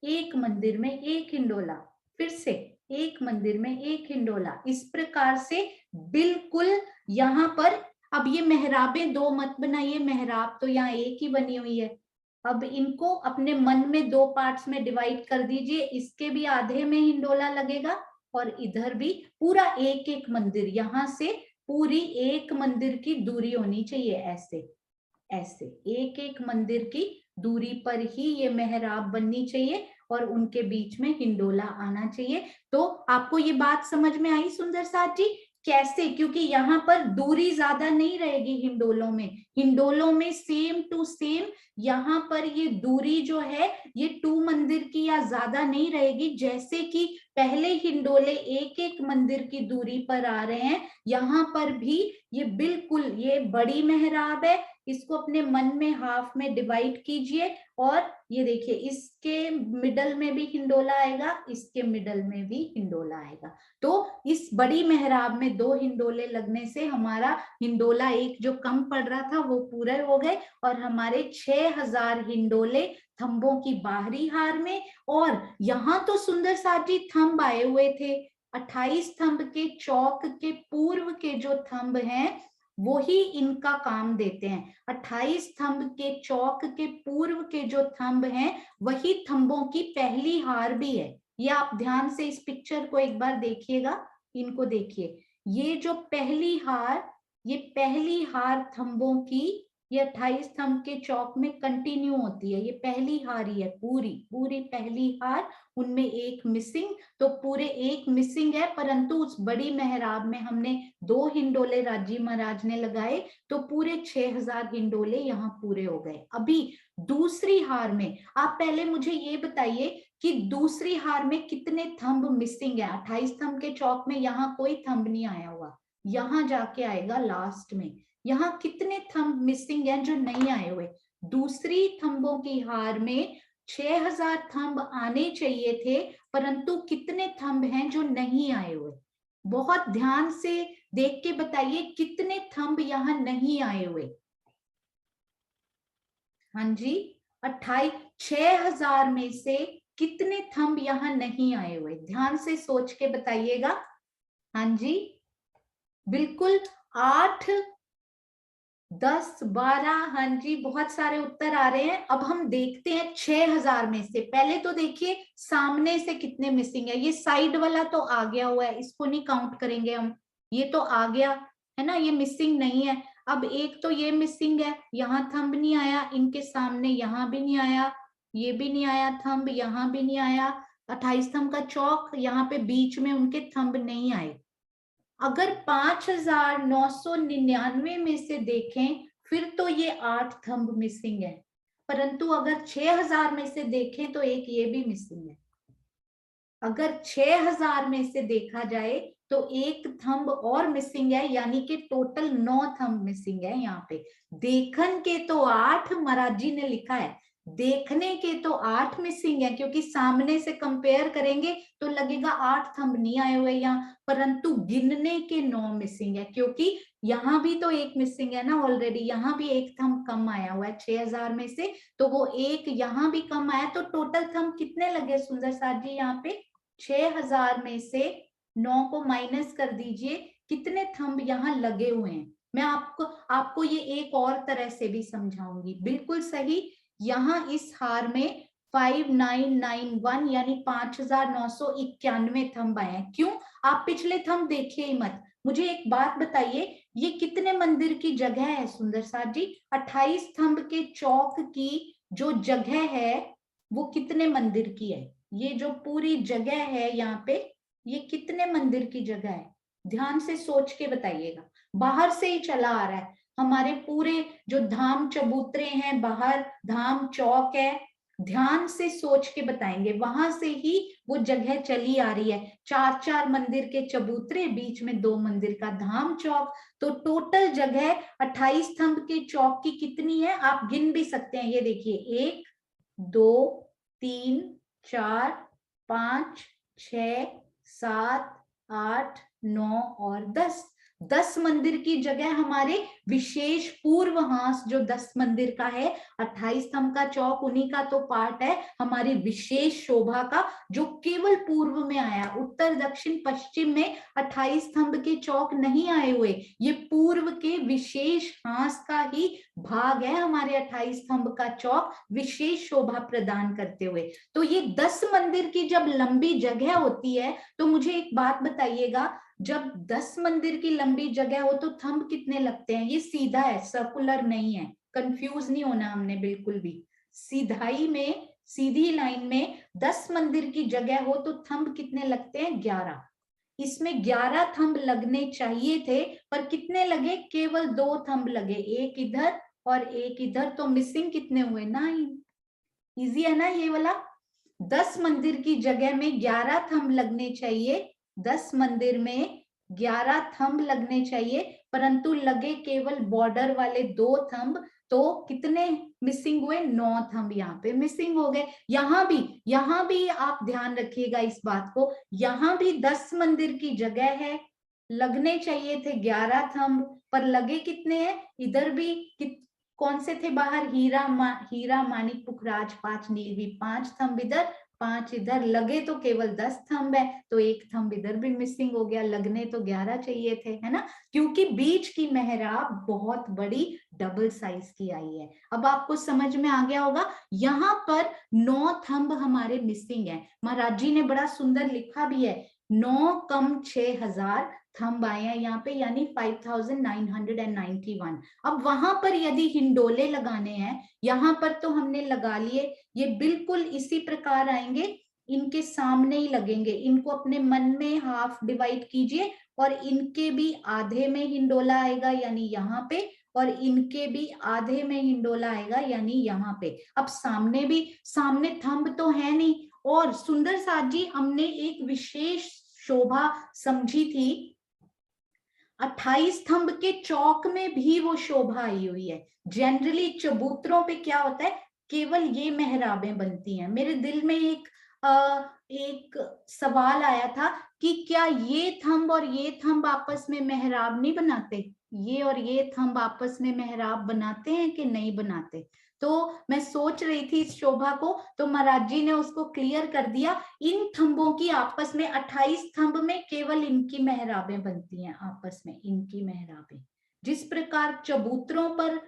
एक मंदिर में एक हिंडोला, फिर से एक मंदिर में एक हिंडोला, इस प्रकार से बिल्कुल यहाँ पर। अब ये मेहराबें 2 मत बनाइए, मेहराब तो यहाँ एक ही बनी हुई है। अब इनको अपने मन में 2 पार्ट्स में डिवाइड कर दीजिए, इसके भी आधे में हिंडोला लगेगा और इधर भी पूरा एक एक मंदिर, यहाँ से पूरी एक मंदिर की दूरी होनी चाहिए, ऐसे ऐसे एक एक मंदिर की दूरी पर ही ये मेहराब बननी चाहिए और उनके बीच में हिंडोला आना चाहिए। तो आपको ये बात समझ में आई सुंदर साथ जी कैसे? क्योंकि यहाँ पर दूरी ज्यादा नहीं रहेगी हिंडोलों में, हिंडोलों में सेम टू सेम यहाँ पर ये दूरी जो है ये 2 मंदिर की या ज्यादा नहीं रहेगी। जैसे कि पहले हिंडोले एक एक मंदिर की दूरी पर आ रहे हैं, यहाँ पर भी ये बिल्कुल ये बड़ी मेहराब है, इसको अपने मन में हाफ में डिवाइड कीजिए और ये देखिए इसके मिडल में भी हिंडोला आएगा, इसके मिडल में भी हिंडोला आएगा। तो इस बड़ी मेहराब में 2 हिंडोले लगने से हमारा हिंडोला एक जो कम पड़ रहा था वो पूरे हो गए और हमारे 6000 हिंडोले थंबों की बाहरी हार में। और यहाँ तो सुंदर साथ जी थंब आए हुए थे, 28 थंब के चौक के पूर्व के जो थंब हैं वो ही इनका काम देते हैं। 28 थंब के चौक के पूर्व के जो थंब हैं वही थंबों की पहली हार भी है। ये आप ध्यान से इस पिक्चर को एक बार देखिएगा, इनको देखिए, ये जो पहली हार, ये पहली हार थंबों की ये 28 थंब के चौक में कंटिन्यू होती है, ये पहली हार ही है, पूरी पूरी पहली हार, उनमें एक मिसिंग, तो पूरे एक मिसिंग है। परंतु उस बड़ी मेहराब में हमने 2 हिंडोले राजी महाराज ने लगाए तो पूरे 6000 हिंडोले यहाँ पूरे हो गए। अभी दूसरी हार में आप पहले मुझे ये बताइए कि दूसरी हार में कितने थंब मिसिंग है। 28 थंब के चौक में यहाँ कोई थंब नहीं आया हुआ, यहाँ जाके आएगा लास्ट में। यहाँ कितने थंब मिसिंग हैं जो नहीं आए हुए? दूसरी थंबों की हार में 6000 थंब आने चाहिए थे, परंतु कितने थंब हैं जो नहीं आए हुए? बहुत ध्यान से देख के बताइए कितने थंब यहाँ नहीं आए हुए। हाँ जी, 6000 में से कितने थंब यहाँ नहीं आए हुए? ध्यान से सोच के बताइएगा। हाँ जी, बिल्कुल 8, 10, 12, हाँ जी, बहुत सारे उत्तर आ रहे हैं। अब हम देखते हैं 6000 में से, पहले तो देखिए सामने से कितने मिसिंग है। ये साइड वाला तो आ गया हुआ है, इसको नहीं काउंट करेंगे हम, ये तो आ गया है ना, ये मिसिंग नहीं है। अब एक तो ये मिसिंग है, यहाँ थंब नहीं आया, इनके सामने यहाँ भी नहीं आया, ये भी नहीं आया थंब, यहाँ भी नहीं आया। 28 थंब का चौक, यहाँ पे बीच में उनके थंब नहीं आए। अगर 5999 में से देखें फिर तो ये 8 थंब मिसिंग है, परंतु अगर 6000 में से देखें तो एक ये भी मिसिंग है। अगर 6000 में से देखा जाए तो एक थंब और मिसिंग है, यानी कि टोटल 9 थंब मिसिंग है। यहाँ पे देखन के तो 8 महाराज जी ने लिखा है, देखने के तो 8 मिसिंग है, क्योंकि सामने से कंपेयर करेंगे तो लगेगा 8 थंब नहीं आए हुए यहाँ, परंतु गिनने के 9 मिसिंग है, क्योंकि यहाँ भी तो एक मिसिंग है ना ऑलरेडी, यहाँ भी एक थंब कम आया हुआ है 6000 में से, तो वो एक यहाँ भी कम आया, तो टोटल थंब कितने लगे सुंदर साथ जी? यहाँ पे 6000 में से 9 को माइनस कर दीजिए, कितने थंब यहाँ लगे हुए हैं। मैं आपको ये एक और तरह से भी समझाऊंगी। बिल्कुल सही, यहाँ इस हार में 5991 यानी 5991 थंब आए हैं। क्यों? आप पिछले थंब देखिए ही मत। मुझे एक बात बताइए, ये कितने मंदिर की जगह है सुंदर साथ जी? 28 थंब के चौक की जो जगह है वो कितने मंदिर की है? ये जो पूरी जगह है यहाँ पे, ये कितने मंदिर की जगह है? ध्यान से सोच के बताइएगा। बाहर से ही चला आ रहा है, हमारे पूरे जो धाम चबूतरे हैं, बाहर धाम चौक है, ध्यान से सोच के बताएंगे, वहां से ही वो जगह चली आ रही है। 4 मंदिर के चबूतरे, बीच में 2 मंदिर का धाम चौक, तो टोटल जगह 28 स्तंभ के चौक की कितनी है आप गिन भी सकते हैं। ये देखिए 1, 2, 3, 4, 5, 6, 7, 8, 9 और 10। 10 मंदिर की जगह हमारे विशेष पूर्व हांस जो 10 मंदिर का है, 28 स्तंभ का चौक उन्हीं का तो पार्ट है, हमारी विशेष शोभा का, जो केवल पूर्व में आया। उत्तर दक्षिण पश्चिम में 28 स्तंभ के चौक नहीं आए हुए, ये पूर्व के विशेष हांस का ही भाग है हमारे 28 स्तंभ का चौक, विशेष शोभा प्रदान करते हुए। तो ये 10 मंदिर की जब लंबी जगह होती है तो मुझे एक बात बताइएगा, जब 10 मंदिर की लंबी जगह हो तो थंब कितने लगते हैं? ये सीधा है, सर्कुलर नहीं है, कंफ्यूज नहीं होना हमने बिल्कुल भी। सीधाई में, सीधी लाइन में 10 मंदिर की जगह हो तो थंब कितने लगते हैं? 11। इसमें 11 थंब लगने चाहिए थे, पर कितने लगे? केवल 2 थंब लगे, एक इधर और एक इधर। तो मिसिंग कितने हुए? 9। इजी है ना ये वाला? 10 मंदिर की जगह में 11 थंब लगने चाहिए, 10 मंदिर में 11 थंब लगने चाहिए, परंतु लगे केवल बॉर्डर वाले 2 थंब। तो कितने मिसिंग हुए? 9 थंब यहाँ पे मिसिंग हो गए। यहाँ भी आप ध्यान रखिएगा इस बात को, यहाँ भी 10 मंदिर की जगह है, लगने चाहिए थे 11 थंब, पर लगे कितने हैं? इधर भी कौन से थे बाहर? हीरा मानिक पुखराज 5 नीलवी 5 थंब इधर 5 इधर, लगे तो केवल 10 थंब है, तो एक थंब इधर भी मिसिंग हो गया, लगने तो 11 चाहिए थे, है ना? क्योंकि बीच की मेहराब बहुत बड़ी डबल साइज की आई है। अब आपको समझ में आ गया होगा। यहाँ पर 9 थंब हमारे मिसिंग है। महाराज जी ने बड़ा सुंदर लिखा भी है, 9 कम 6000 थंब आए हैं यहाँ पे, यानी 5991। अब वहां पर यदि हिंडोले लगाने हैं, यहाँ पर तो हमने लगा लिए, ये बिल्कुल इसी प्रकार आएंगे, इनके सामने ही लगेंगे। इनको अपने मन में हाफ डिवाइड कीजिए और इनके भी आधे में हिंडोला आएगा, यानी यहाँ पे, और इनके भी आधे में हिंडोला आएगा, यानी यहाँ पे। अब सामने थंब तो है नहीं। और सुंदर साथ जी, हमने एक विशेष शोभा समझी थी, 28 स्तंभ के चौक में भी वो शोभा आई हुई है। जनरली चबूतरों पे क्या होता है, केवल ये मेहराबें बनती हैं। मेरे दिल में एक सवाल आया था कि क्या ये थंब और ये थंब आपस में मेहराब नहीं बनाते? ये और ये थंब आपस में मेहराब बनाते हैं कि नहीं बनाते? तो मैं सोच रही थी इस शोभा को, तो महाराज जी ने उसको क्लियर कर दिया। इन थंबों की आपस में 28 थंब में केवल इनकी मेहराबें बनती हैं, आपस में इनकी मेहराबें। जिस प्रकार चबूतरों पर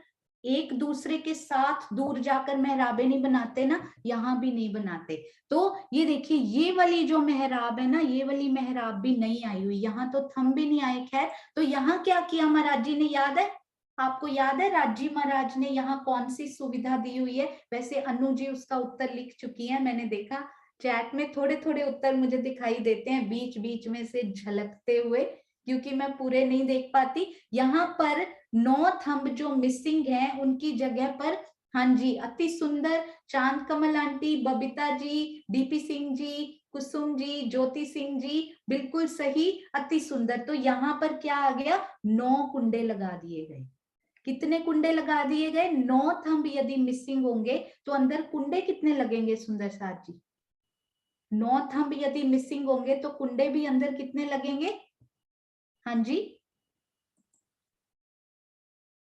एक दूसरे के साथ दूर जाकर मेहराबें नहीं बनाते ना, यहाँ भी नहीं बनाते। तो ये देखिए, ये वाली जो मेहराब है ना, ये वाली मेहराब भी नहीं आई हुई, यहाँ तो थंब भी नहीं आए। खैर, तो यहाँ क्या किया महाराज जी ने, याद है आपको? याद है राजी महाराज ने यहाँ कौन सी सुविधा दी हुई है? वैसे अनु जी उसका उत्तर लिख चुकी है, मैंने देखा चैट में थोड़े थोड़े उत्तर मुझे दिखाई देते हैं बीच बीच में से झलकते हुए, क्योंकि मैं पूरे नहीं देख पाती। यहाँ पर 9 थंब जो मिसिंग हैं, उनकी जगह पर, हाँ जी, अति सुंदर, चांद कमल आंटी, बबीता जी, डीपी सिंह जी, कुसुम जी, ज्योति सिंह जी, बिल्कुल सही, अति सुंदर। तो यहाँ पर क्या आ गया? 9 कुंडे लगा दिए गए। कितने कुंडे लगा दिए गए? 9 थंब यदि मिसिंग होंगे तो अंदर कुंडे कितने लगेंगे सुंदर साथ जी? 9 थंब यदि मिसिंग होंगे तो कुंडे भी अंदर कितने लगेंगे? हाँ जी,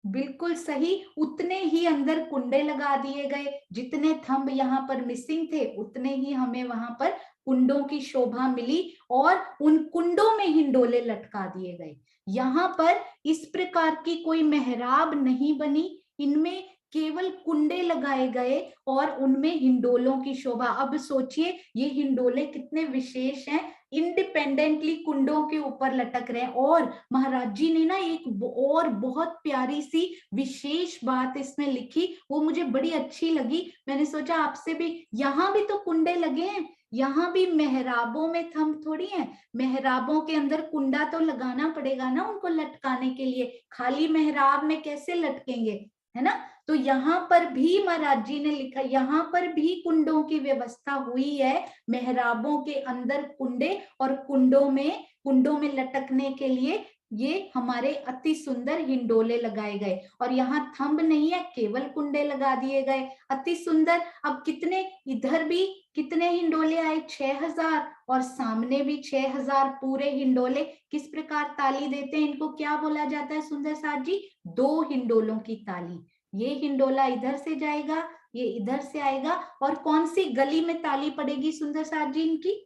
बिल्कुल सही, उतने ही अंदर कुंडे लगा दिए गए। जितने थंब यहाँ पर मिसिंग थे, उतने ही हमें वहां पर कुंडों की शोभा मिली, और उन कुंडों में हिंडोले लटका दिए गए। यहाँ पर इस प्रकार की कोई मेहराब नहीं बनी, इनमें केवल कुंडे लगाए गए और उनमें हिंडोलों की शोभा। अब सोचिए, ये हिंडोले कितने विशेष हैं, इंडिपेंडेंटली कुंडों के ऊपर लटक रहे हैं। और महाराज जी ने ना एक और बहुत प्यारी सी विशेष बात इसमें लिखी, वो मुझे बड़ी अच्छी लगी। मैंने सोचा आपसे भी, यहाँ भी तो कुंडे लगे हैं, यहाँ भी मेहराबों में थंब थोड़ी है, मेहराबों के अंदर कुंडा तो लगाना पड़ेगा ना उनको लटकाने के लिए, खाली मेहराब में कैसे लटकेंगे, है ना? तो यहाँ पर भी महाराज जी ने लिखा, यहाँ पर भी कुंडों की व्यवस्था हुई है, मेहराबों के अंदर कुंडे, और कुंडों में लटकने के लिए ये हमारे अति सुंदर हिंडोले लगाए गए। और यहाँ थंब नहीं है, केवल कुंडे लगा दिए गए, अति सुंदर। अब कितने, इधर भी कितने हिंडोले आए? 6000, और सामने भी 6000 पूरे हिंडोले। किस प्रकार ताली देते हैं, इनको क्या बोला जाता है सुंदर साथ जी? 2 हिंडोलों की ताली। ये हिंडोला इधर से जाएगा, ये इधर से आएगा, और कौन सी गली में ताली पड़ेगी सुंदर साथ जी इनकी?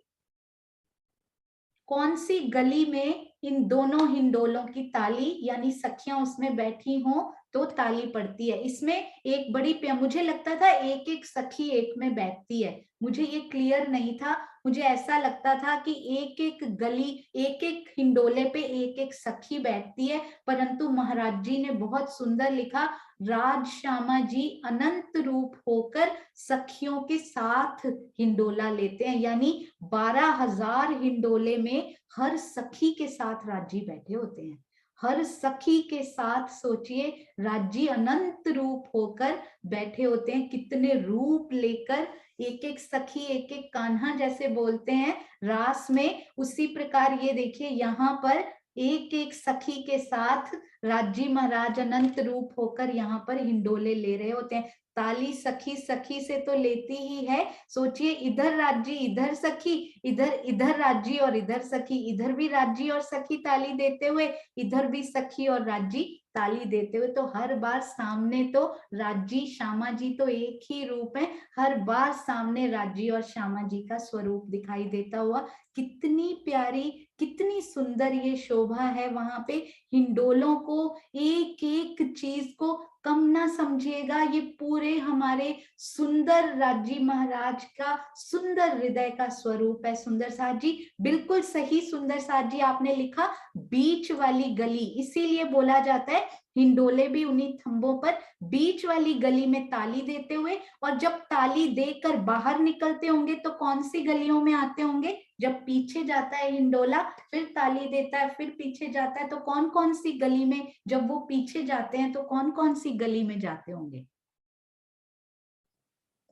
कौन सी गली में इन दोनों हिंडोलों की ताली, यानी सखियां उसमें बैठी हों तो ताली पड़ती है। इसमें एक बड़ी मुझे लगता था एक एक सखी एक में बैठती है, मुझे ये क्लियर नहीं था, मुझे ऐसा लगता था कि एक एक गली, एक एक हिंडोले पे एक एक सखी बैठती है, परंतु महाराज जी ने बहुत सुंदर लिखा, राज श्यामा जी अनंत रूप होकर सखियों के साथ हिंडोला लेते हैं, यानी 12,000 हिंडोले में हर सखी के साथ राजी बैठे होते हैं। हर सखी के साथ सोचिए राजी अनंत रूप होकर बैठे होते हैं, कितने रूप लेकर एक एक सखी एक एक कान्हा जैसे बोलते हैं रास में, उसी प्रकार ये देखिए यहाँ पर एक एक सखी के साथ राजी महाराज अनंत रूप होकर यहाँ पर हिंडोले ले रहे होते हैं। ताली सखी सखी से तो लेती ही है, सोचिए इधर राजी इधर सखी, इधर इधर राजी और इधर सखी, इधर भी राजी और सखी ताली देते हुए, इधर भी सखी और राजी ताली देते हुए, तो हर बार सामने तो राजी श्यामा जी तो एक ही रूप है, हर बार सामने राजी और श्यामा जी का स्वरूप दिखाई देता हुआ। कितनी प्यारी कितनी सुंदर ये शोभा है वहां पे। हिंडोलों को एक एक चीज को कम ना समझिएगा, ये पूरे हमारे सुंदर राजी महाराज का सुंदर हृदय का स्वरूप है। सुंदर साथ जी बिल्कुल सही, सुंदर साथ जी आपने लिखा बीच वाली गली, इसीलिए बोला जाता है हिंडोले भी उन्हीं थंबों पर बीच वाली गली में ताली देते हुए, और जब ताली देकर बाहर निकलते होंगे तो कौन सी गलियों में आते होंगे, जब पीछे जाता है हिंडोला फिर ताली देता है, फिर पीछे जाता है, तो कौन कौन सी गली में, जब वो पीछे जाते हैं तो कौन कौन सी गली में जाते होंगे?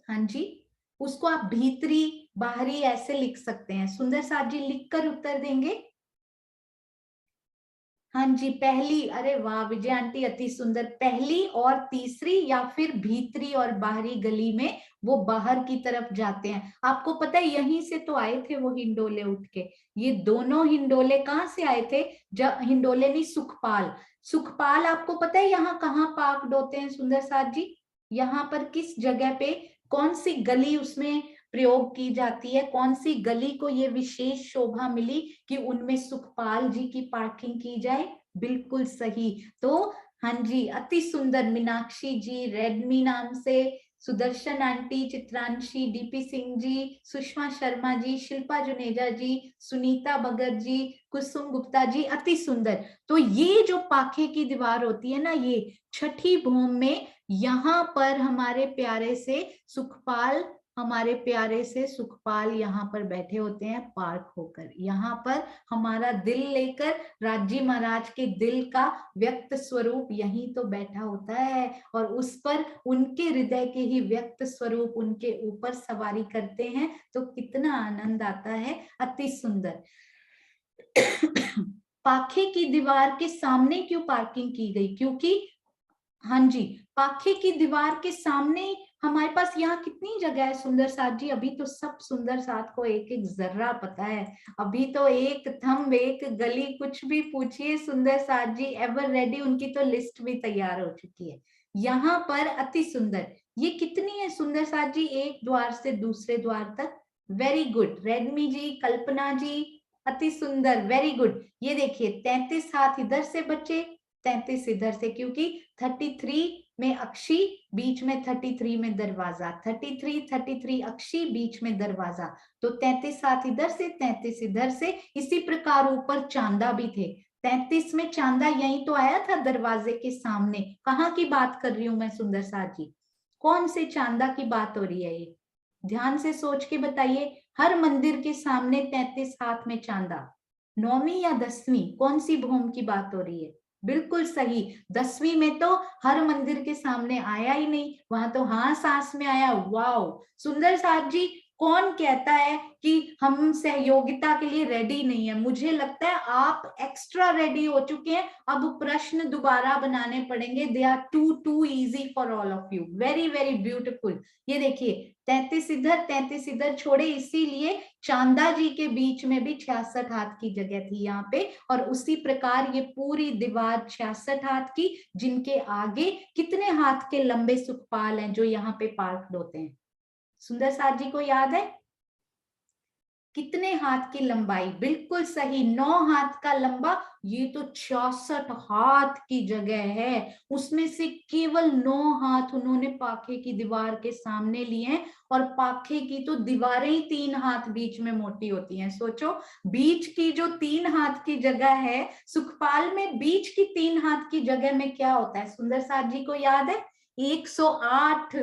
हाँ जी, उसको आप भीतरी बाहरी ऐसे लिख सकते हैं। सुंदर साथ जी लिखकर उत्तर देंगे। हाँ जी, पहली, अरे वाह विजय आंटी अति सुंदर, पहली और तीसरी या फिर भीतरी और बाहरी गली में वो बाहर की तरफ जाते हैं। आपको पता है यहीं से तो आए थे वो हिंडोले उठ के, ये दोनों हिंडोले कहाँ से आए थे, जब हिंडोले नहीं सुखपाल, सुखपाल आपको पता है यहाँ कहाँ पार्कड होते हैं सुंदर साथ जी, यहाँ पर किस जगह पे, कौन सी गली उसमें प्रयोग की जाती है, कौन सी गली को ये विशेष शोभा मिली कि उनमें सुखपाल जी की पार्किंग की जाए? बिल्कुल सही। तो हाँ जी, अति सुंदर, मीनाक्षी जी रेडमी नाम से, सुदर्शन आंटी, चित्रांशी, डीपी सिंह जी, सुषमा शर्मा जी, शिल्पा जुनेजा जी, सुनीता भगत जी, कुसुम गुप्ता जी, अति सुंदर। तो ये जो पाखे की दीवार होती है ना, ये छठी भूमि में यहाँ पर हमारे प्यारे से सुखपाल, हमारे प्यारे से सुखपाल यहाँ पर बैठे होते हैं पार्क होकर, यहाँ पर हमारा दिल लेकर राजी महाराज के दिल का व्यक्त स्वरूप यहीं तो बैठा होता है, और उस पर उनके हृदय के ही व्यक्त स्वरूप उनके ऊपर सवारी करते हैं, तो कितना आनंद आता है। अति सुंदर। पाखे की दीवार के सामने क्यों पार्किंग की गई, क्योंकि हाँ जी, पाखे की दीवार के सामने हमारे पास यहाँ कितनी जगह है सुंदर साथ जी, अभी तो सब सुंदर साथ को एक एक जर्रा पता है, अभी तो एक थंब एक गली कुछ भी पूछिए सुंदर साथ जी एवर रेडी, उनकी तो लिस्ट भी तैयार हो चुकी है। यहाँ पर अति सुंदर, ये कितनी है सुंदर साथ जी, एक द्वार से दूसरे द्वार तक, वेरी गुड रेडमी जी, कल्पना जी, अति सुंदर, वेरी गुड। ये देखिए 33 हाथ इधर से बचे, 33 इधर से, क्योंकि 33 में अक्षी, बीच में 33 में दरवाजा, 33 अक्षी, बीच में दरवाजा, तो 33 हाथ इधर से 33 इधर से। इसी प्रकार ऊपर चांदा भी थे, 33 में चांदा यही तो आया था दरवाजे के सामने। कहाँ की बात कर रही हूं मैं सुंदर साथ जी, कौन से चांदा की बात हो रही है ये, ध्यान से सोच के बताइए। हर मंदिर के सामने 33 हाथ में चांदा, 9वीं या 10वीं, कौन सी भूमि की बात हो रही है? बिल्कुल सही, 10वीं में तो हर मंदिर के सामने आया ही नहीं, वहां तो हाँ सांस में आया। वाओ सुंदर साथ जी, कौन कहता है कि हम सहयोगिता के लिए रेडी नहीं है, मुझे लगता है आप एक्स्ट्रा रेडी हो चुके हैं, अब प्रश्न दोबारा बनाने पड़ेंगे, they are too easy for all of you, very very beautiful. ये देखिए 33 इधर 33 इधर छोड़े, इसीलिए चांदा जी के बीच में भी 66 हाथ की जगह थी यहाँ पे, और उसी प्रकार ये पूरी दीवार 66 हाथ की, जिनके आगे कितने हाथ के लंबे सुखपाल हैं जो यहाँ पे पार्कड होते हैं, सुंदर साथ जी को याद है? कितने हाथ की लंबाई? बिल्कुल सही, 9 हाथ का लंबा। ये तो 66 हाथ की जगह है, उसमें से केवल 9 हाथ उन्होंने पाखे की दीवार के सामने लिए हैं। और पाखे की तो दीवारें ही 3 हाथ बीच में मोटी होती हैं। सोचो, बीच की जो 3 हाथ की जगह है, सुखपाल में बीच की 3 हाथ की जगह में क्या होता है? सुंदर साथ जी को याद है? 108।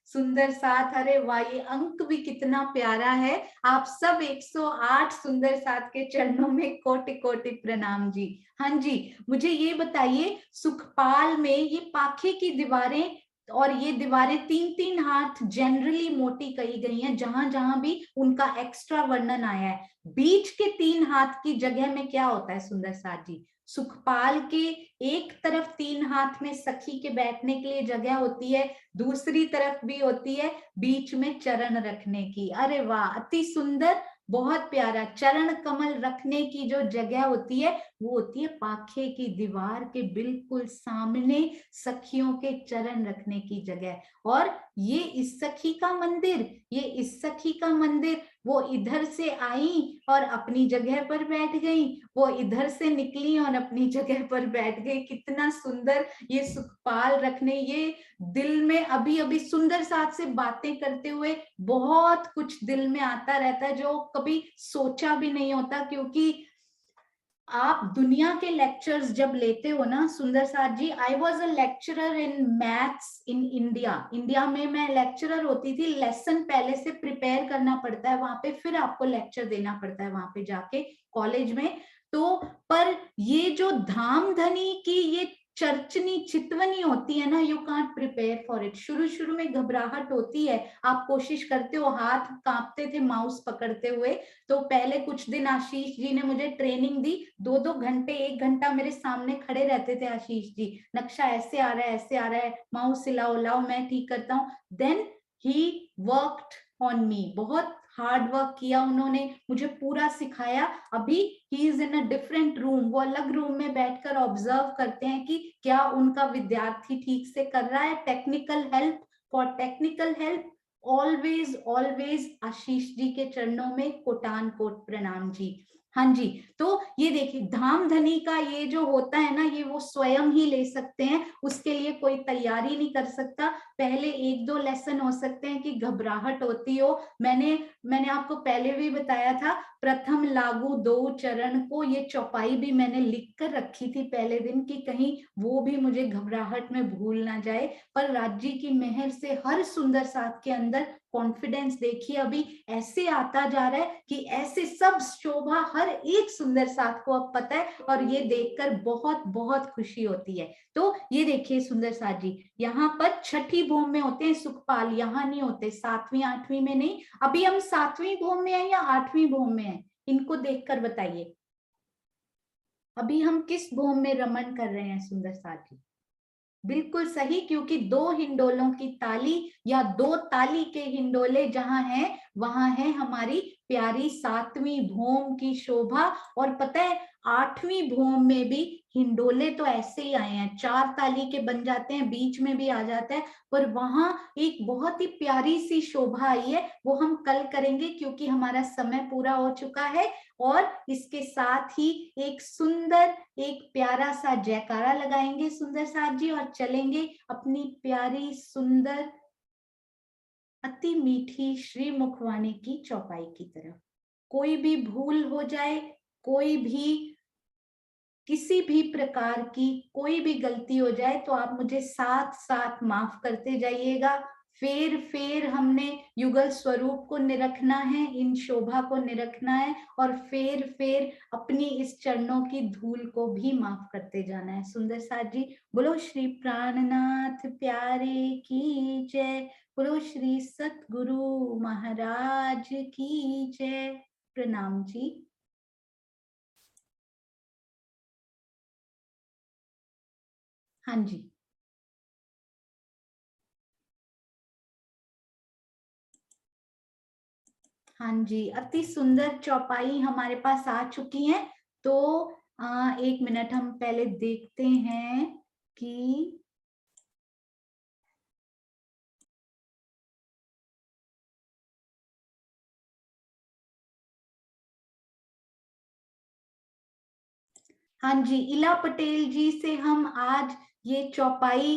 सुंदर साथ, अरे वाह, ये अंक भी कितना प्यारा है। आप सब 108 सुंदर साथ के चरणों में कोटि कोटि प्रणाम जी। हाँ जी, मुझे ये बताइए, सुखपाल में ये पाखे की दीवारें और ये दीवारें 3-3 हाथ जनरली मोटी कही गई हैं, जहां जहां भी उनका एक्स्ट्रा वर्णन आया है। बीच के 3 हाथ की जगह में क्या होता है सुंदर साथ जी? सुखपाल के एक तरफ 3 हाथ में सखी के बैठने के लिए जगह होती है, दूसरी तरफ भी होती है बीच में चरण रखने की। अरे वाह, अति सुंदर, बहुत प्यारा। चरण कमल रखने की जो जगह होती है वो होती है पाखे की दीवार के बिल्कुल सामने, सखियों के चरण रखने की जगह। और ये इस सखी का मंदिर, ये इस सखी का मंदिर, वो इधर से आई और अपनी जगह पर बैठ गई, वो इधर से निकली और अपनी जगह पर बैठ गई। कितना सुंदर ये सुखपाल रखने, ये दिल में अभी अभी सुंदर साथ से बातें करते हुए बहुत कुछ दिल में आता रहता है, जो कभी सोचा भी नहीं होता। क्योंकि आप दुनिया के लेक्चर्स जब लेते हो ना सुंदर साथ जी, I was a lecturer in maths in India. India में मैं लेक्चरर होती थी। लेसन पहले से प्रिपेयर करना पड़ता है वहां पे, फिर आपको लेक्चर देना पड़ता है वहां पे जाके कॉलेज में। तो पर ये जो धाम धनी की ये चर्चनी चितवनी होती है ना, you can't prepare for it. शुरू शुरू में घबराहट होती है, आप कोशिश करते हो, हाथ कांपते थे माउस पकड़ते हुए। तो पहले कुछ दिन आशीष जी ने मुझे ट्रेनिंग दी, 2-2 घंटे, 1 घंटा मेरे सामने खड़े रहते थे आशीष जी। नक्शा ऐसे आ रहा है, ऐसे आ रहा है, माउस हिलाओ, लाओ मैं ठीक करता हूँ। Then he worked on me, बहुत हार्ड वर्क किया उन्होंने, मुझे पूरा सिखाया। अभी he is in a different room, वो अलग रूम में बैठकर ऑब्जर्व करते हैं कि क्या उनका विद्यार्थी ठीक से कर रहा है। Technical help, for technical help always always Ashish ji के चरणों में कोटान कोट प्रणाम जी। हाँ जी, तो ये देखिए, धाम धनी का ये जो होता है ना, ये वो स्वयं ही ले सकते हैं, उसके लिए कोई तैयारी नहीं कर सकता। पहले 1-2 लेसन हो सकते हैं कि घबराहट होती हो। मैंने आपको पहले भी बताया था, प्रथम लागू 2 चरण को, ये चौपाई भी मैंने लिख कर रखी थी पहले दिन कि कहीं वो भी मुझे घबराहट में भूल ना जाए। पर राज्य की मेहर से हर सुंदर साथ के अंदर कॉन्फिडेंस देखिए अभी ऐसे आता जा रहा है कि ऐसे सब शोभा हर एक सुंदर साथ को अब पता है, और ये देखकर बहुत बहुत खुशी होती है। तो ये देखिए सुंदर साथ जी, यहाँ पर छठी भूमि में होते हैं सुखपाल, यहाँ नहीं होते, 7वीं 8वीं में नहीं। अभी हम 7वीं भूमि में हैं या 8वीं भूमि में हैं, इनको देखकर बताइए। अभी हम किस भूमि में रमन कर रहे हैं सुंदर साथ जी? बिल्कुल सही, क्योंकि 2 हिंडोलों की ताली या 2 ताली के हिंडोले जहां हैं, वहां है हमारी प्यारी 7वीं भूमि की शोभा। और पता है 8वीं भूमि में भी हिंडोले तो ऐसे ही आए हैं, 4 ताली के बन जाते हैं, बीच में भी आ जाता है। पर वहां एक बहुत ही प्यारी सी शोभा आई है, वो हम कल करेंगे क्योंकि हमारा समय पूरा हो चुका है। और इसके साथ ही एक सुंदर, एक प्यारा सा जयकारा लगाएंगे सुंदर साथ जी, और चलेंगे अपनी प्यारी सुंदर अति मीठी श्री मुखवाणी की चौपाई की तरफ। कोई भी भूल हो जाए, कोई भी किसी भी प्रकार की कोई भी गलती हो जाए, तो आप मुझे साथ साथ माफ करते जाइएगा। फेर हमने युगल स्वरूप को निरखना है, इन शोभा को निरखना है, और फेर अपनी इस चरणों की धूल को भी माफ करते जाना है। सुंदर साथ जी, बोलो श्री प्राणनाथ प्यारे की जय, बोलो श्री सतगुरु महाराज की जय। प्रणाम जी। हाँ जी, हाँ जी, अति सुंदर चौपाई हमारे पास आ चुकी है। तो 1 मिनट हम पहले देखते हैं कि हाँ जी, इला पटेल जी से हम आज ये चौपाई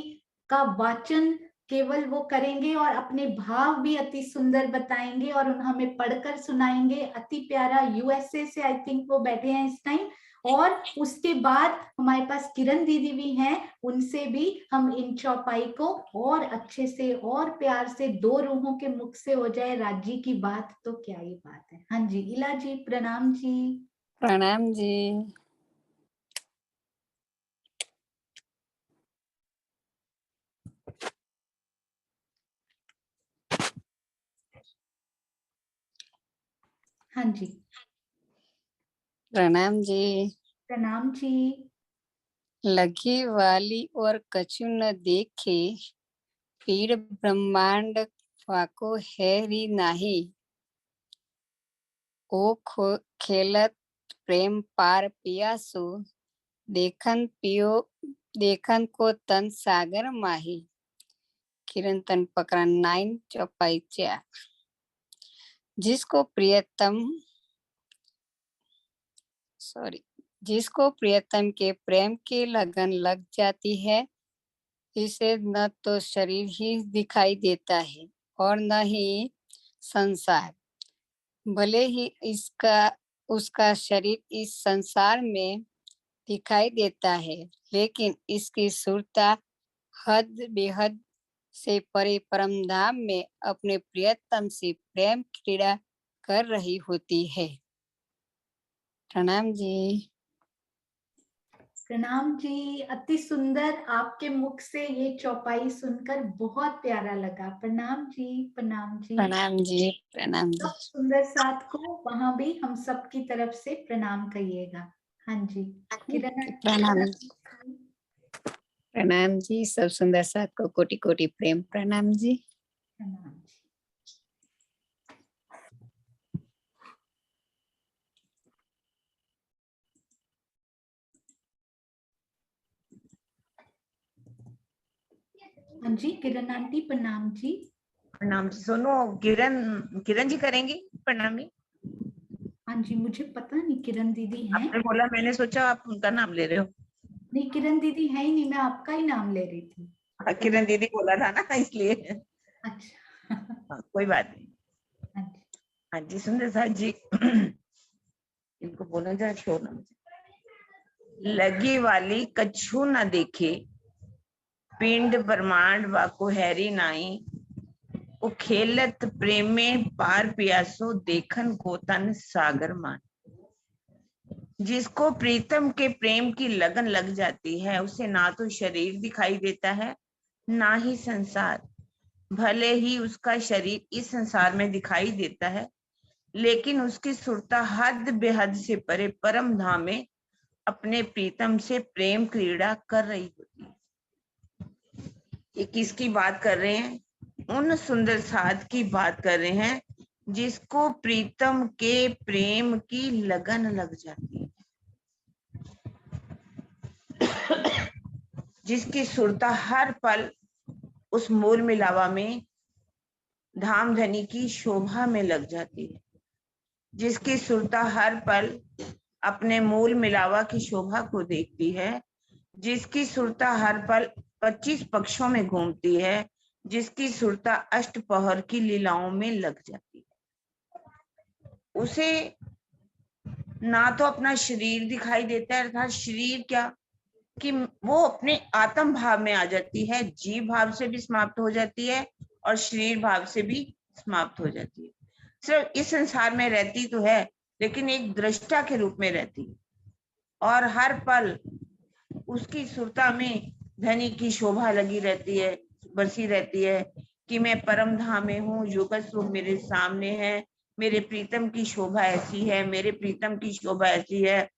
का वाचन केवल वो करेंगे और अपने भाव भी अति सुंदर बताएंगे और हमें पढ़कर सुनाएंगे। अति प्यारा, यूएसए से आई थिंक वो बैठे हैं इस टाइम। और उसके बाद हमारे पास किरण दीदी भी हैं, उनसे भी हम इन चौपाई को और अच्छे से और प्यार से दो रूहों के मुख से हो जाए राज्य की बात, तो क्या ही बात है। हाँ जी, इला जी प्रणाम जी। प्रणाम जी। हाँ जी, प्रणाम जी। प्रणाम जी। लगी वाली और कछु न देखे, पीड़ ब्रह्मांड फाको हैरी नाही। ओ खेलत प्रेम पार पियासो, देखन पियो देखन को तन सागर माही। किरण तन पकड़ा 9 चौपाई 4। जिसको प्रियतम के प्रेम की लगन लग जाती है, इसे न तो शरीर ही दिखाई देता है और न ही संसार। भले ही उसका शरीर इस संसार में दिखाई देता है, लेकिन इसकी सुरता हद बेहद से परे परम धाम में अपने प्रियतम से प्रेम क्रीड़ा कर रही होती है। प्रणाम जी। प्रणाम जी, अति सुंदर आपके मुख से ये चौपाई सुनकर बहुत प्यारा लगा। प्रणाम जी, प्रणाम जी। प्रणाम जी, प्रणाम जी। सब सुंदर साथ को वहां भी हम सब की तरफ से प्रणाम कहिएगा। हाँ जी, किरण प्रणाम जी। प्रणाम जी, सब सुंदर साथ को कोटि कोटि प्रेम प्रणाम जी। प्रणाम जी। हाँ जी, किरण आंटी प्रणाम जी। प्रणाम जी। सोनू, किरण जी करेंगी प्रणाम जी? हाँ जी, मुझे पता नहीं किरण दीदी हैं। आपने बोला, मैंने सोचा आप उनका नाम ले रहे हो। नहीं, किरण दीदी है ही नहीं, मैं आपका ही नाम ले रही थी। किरण दीदी बोला था ना, इसलिए। अच्छा। हाँ, कोई बात नहीं। हाँ जी, हाँ जी, सुंदर साथ जी। इनको बोला जाए, शोर ना मचे। लगी वाली कछु न देखे, पिंड ब्रह्मांड वाको हैरी नाई। ओ खेलत प्रेमे पार पियासो, देखन को तन सागर मान। जिसको प्रीतम के प्रेम की लगन लग जाती है, उसे ना तो शरीर दिखाई देता है, ना ही संसार। भले ही उसका शरीर इस संसार में दिखाई देता है, लेकिन उसकी सुरता हद बेहद से परे परम धाम में अपने प्रीतम से प्रेम क्रीड़ा कर रही होती है। ये किसकी बात कर रहे हैं? उन सुंदर साध की बात कर रहे हैं जिसको प्रीतम के प्रेम की लगन लग जाती है, जिसकी सुरता हर पल उस मूल मिलावा में धाम धनी की शोभा में लग जाती है, जिसकी सुरता हर पल अपने मूल मिलावा की शोभा को देखती है, जिसकी सुरता हर पल 25 पक्षों में घूमती है, जिसकी सुरता अष्टपहर की लीलाओं में लग जाती है। उसे ना तो अपना शरीर दिखाई देता है, अर्थात शरीर क्या कि वो अपने आत्म भाव में आ जाती है, जीव भाव से भी समाप्त हो जाती है और शरीर भाव से भी समाप्त हो जाती है। सिर्फ इस संसार में रहती तो है, लेकिन एक दृष्टा के रूप में रहती है, और हर पल उसकी सुरता में धनी की शोभा लगी रहती है, बरसी रहती है कि मैं परम धाम में हूँ, युगत स्वरूप मेरे सामने है, मेरे प्रीतम की शोभा ऐसी है, मेरे प्रीतम की शोभा ऐसी है,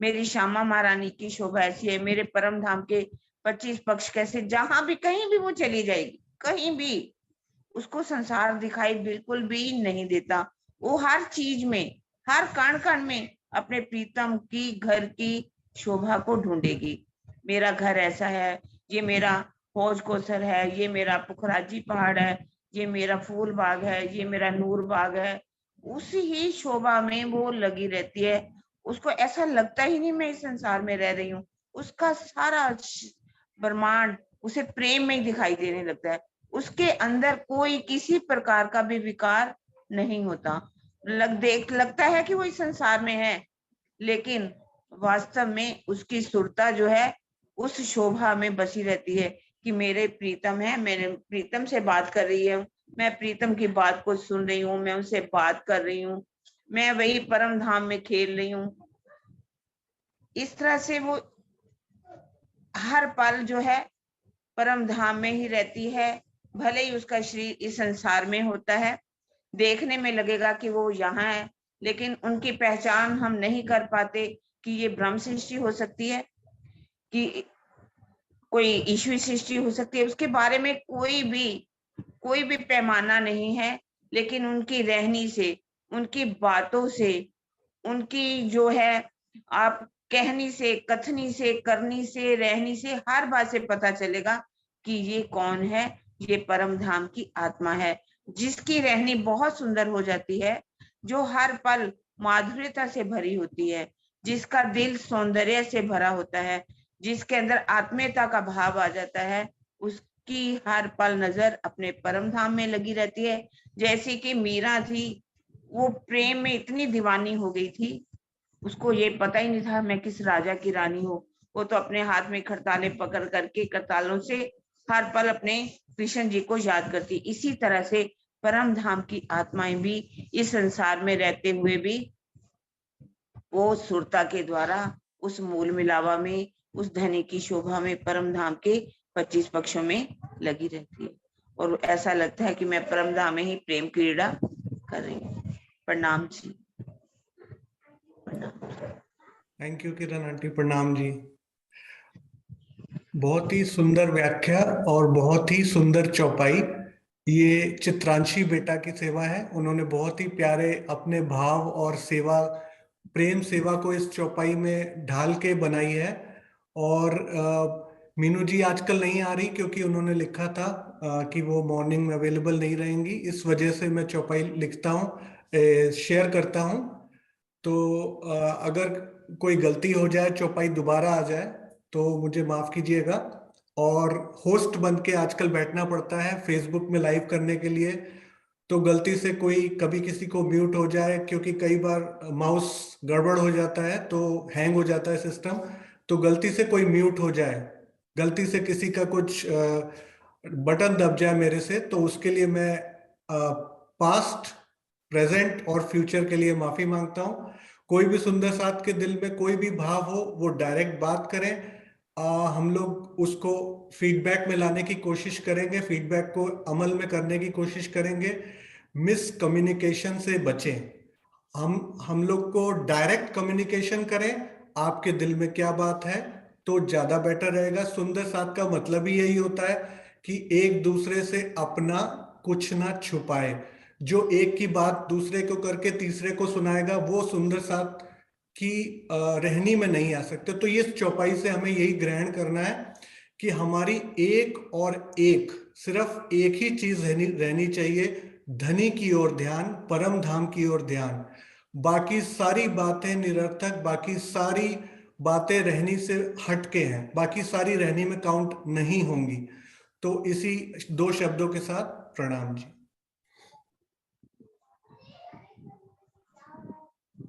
मेरी श्यामा महारानी की शोभा ऐसी है, मेरे परम धाम के 25 पक्ष कैसे, जहां भी कहीं भी वो चली जाएगी, कहीं भी उसको संसार दिखाई बिल्कुल भी नहीं देता। वो हर चीज में, हर कण कण में अपने प्रीतम की घर की शोभा को ढूंढेगी। मेरा घर ऐसा है, ये मेरा हौज कोसर है, ये मेरा पुखराजी पहाड़ है, ये मेरा फूल बाग है, ये मेरा नूर बाग है। उसी ही शोभा में वो लगी रहती है, उसको ऐसा लगता ही नहीं मैं इस संसार में रह रही हूँ। उसका सारा ब्रह्मांड उसे प्रेम में ही दिखाई देने लगता है। उसके अंदर कोई किसी प्रकार का भी विकार नहीं होता। लगता है कि वो इस संसार में है, लेकिन वास्तव में उसकी सुरता जो है उस शोभा में बसी रहती है कि मेरे प्रीतम है, मेरे प्रीतम से बात कर रही है, मैं प्रीतम की बात को सुन रही हूँ, मैं उनसे बात कर रही हूँ, मैं वही परम धाम में खेल रही हूँ। इस तरह से वो हर पल जो है परम धाम में ही रहती है। भले ही उसका शरीर इस संसार में होता है, देखने में लगेगा कि वो यहाँ है, लेकिन उनकी पहचान हम नहीं कर पाते कि ये ब्रह्म सृष्टि हो सकती है, कि कोई ईश्वरी सृष्टि हो सकती है। उसके बारे में कोई भी पैमाना नहीं है, लेकिन उनकी रहनी से, उनकी बातों से, उनकी जो है आप कहनी से, कथनी से, करनी से, रहनी से, हर बात से पता चलेगा कि ये कौन है। ये परम धाम की आत्मा है, जिसकी रहनी बहुत सुंदर हो जाती है, जो हर पल माधुर्यता से भरी होती है, जिसका दिल सौंदर्य से भरा होता है, जिसके अंदर आत्मीयता का भाव आ जाता है, उसकी हर पल नजर अपने परम धाम में लगी रहती है। जैसे कि मीरा थी, वो प्रेम में इतनी दीवानी हो गई थी, उसको ये पता ही नहीं था मैं किस राजा की रानी हूँ। वो तो अपने हाथ में करताले पकड़ करके करतालों से हर पल अपने कृष्ण जी को याद करती। इसी तरह से परम धाम की आत्माएं भी इस संसार में रहते हुए भी वो सुरता के द्वारा उस मूल मिलावा में, उस धनी की शोभा में, परम धाम के 25 पक्षों में लगी रहती है। और ऐसा लगता है कि मैं परम धाम में ही प्रेम क्रीड़ा कर रही हूँ। प्रणाम जी। थैंक यू किरण आंटी, प्रणाम जी। बहुत ही सुंदर व्याख्या और बहुत ही सुंदर चौपाई। ये चित्रांशी बेटा की सेवा है, उन्होंने बहुत ही प्यारे अपने भाव और सेवा, प्रेम सेवा को इस चौपाई में ढाल के बनाई है। और मीनू जी आजकल नहीं आ रही क्योंकि उन्होंने लिखा था कि वो मॉर्निंग में अवेलेबल नहीं रहेंगी, इस वजह से मैं चौपाई लिखता हूँ, शेयर करता हूँ। तो अगर कोई गलती हो जाए, चौपाई दोबारा आ जाए तो मुझे माफ कीजिएगा। और होस्ट बन के आजकल बैठना पड़ता है फेसबुक में लाइव करने के लिए, तो गलती से कोई कभी किसी को म्यूट हो जाए, क्योंकि कई बार माउस गड़बड़ हो जाता है तो हैंग हो जाता है सिस्टम, तो गलती से कोई म्यूट हो जाए, गलती से किसी का कुछ बटन दब जाए मेरे से, तो उसके लिए मैं पास्ट, प्रेजेंट और फ्यूचर के लिए माफी मांगता हूँ। कोई भी सुंदर साथ के दिल में कोई भी भाव हो, वो डायरेक्ट बात करें, हम लोग उसको फीडबैक में लाने की कोशिश करेंगे, फीडबैक को अमल में करने की कोशिश करेंगे। मिस कम्युनिकेशन से बचें। हम लोग को डायरेक्ट कम्युनिकेशन करें, आपके दिल में क्या बात है, तो ज्यादा बेटर रहेगा। सुंदर साथ का मतलब ही यही होता है कि एक दूसरे से अपना कुछ ना छुपाए। जो एक की बात दूसरे को करके तीसरे को सुनाएगा, वो सुंदर साथ की रहनी में नहीं आ सकते। तो ये चौपाई से हमें यही ग्रहण करना है कि हमारी एक और एक, सिर्फ एक ही चीज रहनी चाहिए, धनी की ओर ध्यान, परम धाम की ओर ध्यान। बाकी सारी बातें निरर्थक, बाकी सारी बातें रहनी से हटके हैं, बाकी सारी रहनी में काउंट नहीं होंगी। तो इसी 2 शब्दों के साथ प्रणाम जी।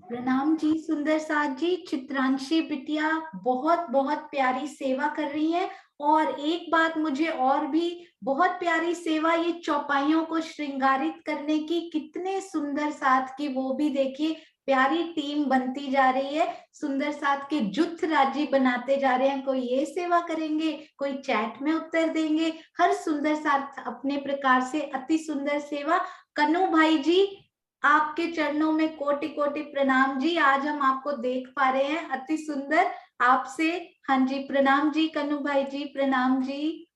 प्रणाम जी सुंदर साथ जी। चित्रांशी बिटिया बहुत बहुत प्यारी सेवा कर रही है। और एक बात मुझे और भी बहुत प्यारी सेवा, ये चौपाइयों को श्रृंगारित करने की, कितने सुंदर साथ की, वो भी देखिए प्यारी टीम बनती जा रही है। सुंदर साथ के जुथ राज्य बनाते जा रहे हैं, कोई ये सेवा करेंगे, कोई चैट में उत्तर देंगे, हर सुंदर साथ अपने प्रकार से अति सुंदर सेवा। कन्नू भाई जी, आपके चरणों में कोटि कोटि प्रणाम जी। आज हम आपको देख पा रहे हैं, अति सुंदर आपसे। हाँ जी, प्रणाम जी कन्नू भाई जी, प्रणाम जी।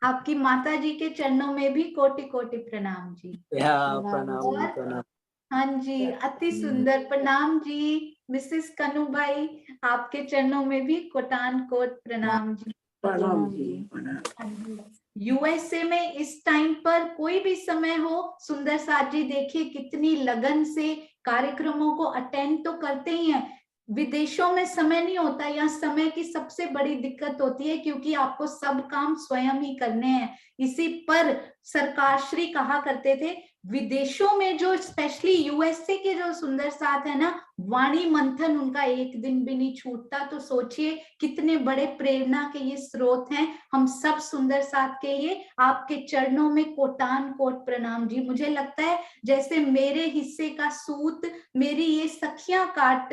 आपकी माता जी के चरणों में भी कोटि कोटि प्रणाम जी। प्रणाम। हाँ जी, अति सुंदर प्रणाम जी। मिसेस कन्नू भाई, आपके चरणों में भी कोटान कोट प्रणाम जी। प्रणाम जी। यूएसए में इस टाइम पर कोई भी समय हो, सुंदर साथ जी देखिए कितनी लगन से कार्यक्रमों को अटेंड तो करते ही हैं, विदेशों में समय नहीं होता, यहाँ समय की सबसे बड़ी दिक्कत होती है क्योंकि आपको सब काम स्वयं ही करने हैं। इसी पर सरकार श्री कहा करते थे, विदेशों में जो स्पेशली यूएसए के जो सुंदर साथ है ना, वाणी मंथन उनका एक दिन भी नहीं छूटता। तो सोचिए कितने बड़े प्रेरणा के ये स्रोत हैं। हम सब सुंदर साथ के लिए आपके चरणों में कोटान कोट प्रणाम जी। मुझे लगता है जैसे मेरे हिस्से का सूत मेरी ये सखियां काट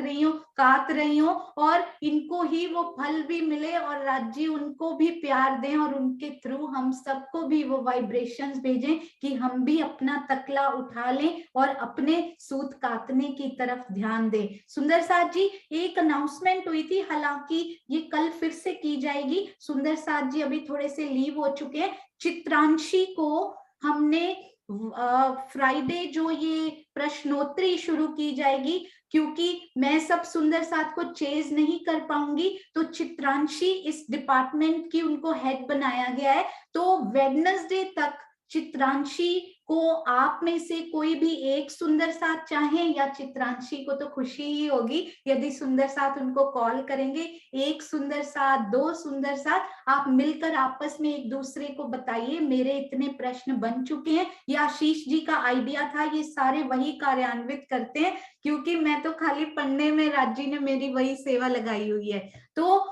रही हो और इनको ही वो फल भी मिले और राज्य उनको भी प्यार दें और उनके थ्रू हम सबको भी वो वाइब्रेशंस भेजें कि हम भी अपना तकला उठा लें और अपने सूत काटने की तरफ ध्यान दें। सुंदर साथ जी, एक अनाउंसमेंट हुई थी, हालांकि ये कल फिर से की जाएगी। सुंदर साथ जी अभी थोड़े से लीव हो चुके हैं। चित्रांशी को हमने फ्राइडे जो ये प्रश्नोत्तरी शुरू की जाएगी, क्योंकि मैं सब सुंदर साथ को चेज नहीं कर पाऊंगी, तो चित्रांशी इस डिपार्टमेंट की उनको हेड बनाया गया है। तो वेडनेसडे तक चित्रांशी को आप में से कोई भी एक सुंदर साथ चाहे, या चित्रांशी को तो खुशी ही होगी यदि सुंदर साथ उनको कॉल करेंगे, एक सुंदर साथ, दो सुंदर साथ, आप मिलकर आपस में एक दूसरे को बताइए मेरे इतने प्रश्न बन चुके हैं। ये आशीष जी का आइडिया था, ये सारे वही कार्यान्वित करते हैं, क्योंकि मैं तो खाली पढ़ने में राज्य ने मेरी वही सेवा लगाई हुई है। तो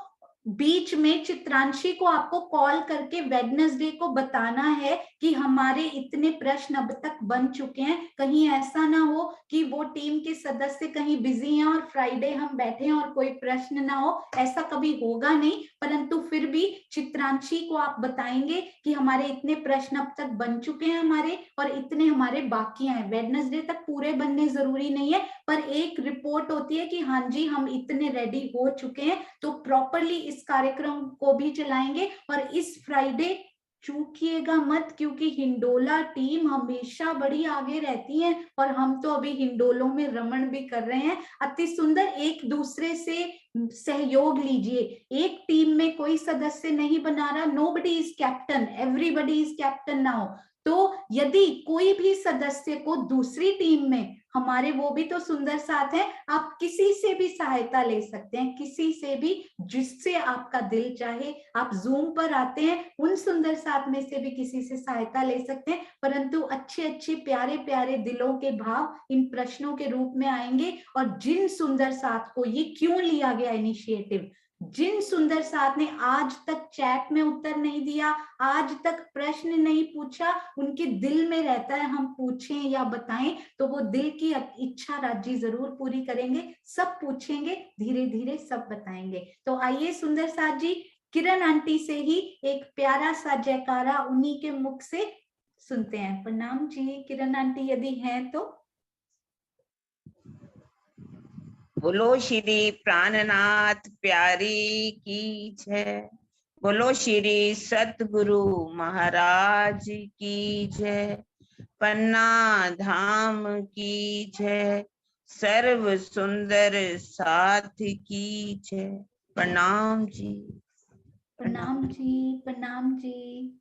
बीच में चित्रांशी को आपको कॉल करके वेडनेसडे को बताना है कि हमारे इतने प्रश्न अब तक बन चुके हैं। कहीं ऐसा ना हो कि वो टीम के सदस्य कहीं बिजी हैं और फ्राइडे हम बैठे हैं और कोई प्रश्न ना हो, ऐसा कभी होगा नहीं। परंतु फिर भी चित्रांशी को आप बताएंगे कि हमारे इतने प्रश्न अब तक बन चुके हैं हमारे, और इतने हमारे बाकी हैं। वेडनेसडे तक पूरे बनने जरूरी नहीं है, पर एक रिपोर्ट होती है कि हाँ जी हम इतने रेडी हो चुके हैं। तो प्रॉपरली इस कार्यक्रम को भी चलाएंगे। और इस फ्राइडे चूकिएगा मत, क्योंकि हिंडोला टीम हमेशा बड़ी आगे रहती है और हम तो अभी हिंडोलों में रमण भी कर रहे हैं। अति सुंदर, एक दूसरे से सहयोग लीजिए। एक टीम में कोई सदस्य नहीं बना रहा, nobody is captain, everybody is captain now. तो यदि कोई भी सदस्य को दूसरी टीम में, हमारे वो भी तो सुंदर साथ हैं, आप किसी से भी सहायता ले सकते हैं, किसी से भी, जिससे आपका दिल चाहे। आप जूम पर आते हैं, उन सुंदर साथ में से भी किसी से सहायता ले सकते हैं। परंतु अच्छे अच्छे प्यारे प्यारे दिलों के भाव इन प्रश्नों के रूप में आएंगे। और जिन सुंदर साथ को ये क्यों लिया गया इनिशिएटिव, जिन सुंदर साथ ने आज तक चैट में उत्तर नहीं दिया, आज तक प्रश्न नहीं पूछा, उनके दिल में रहता है हम पूछें या बताएं, तो वो दिल की इच्छा राज्य जरूर पूरी करेंगे। सब पूछेंगे, धीरे धीरे सब बताएंगे। तो आइए सुंदर साथ जी, किरण आंटी से ही एक प्यारा सा जयकारा उन्हीं के मुख से सुनते हैं। प्रणाम जी किरण आंटी, यदि हैं तो। बोलो श्री प्राणनाथ प्यारी की जय, बोलो श्री सतगुरु महाराज की जय, पन्ना धाम की जय, सर्व सुंदर साथ की जय। प्रणाम जी। प्रणाम जी, प्रणाम जी।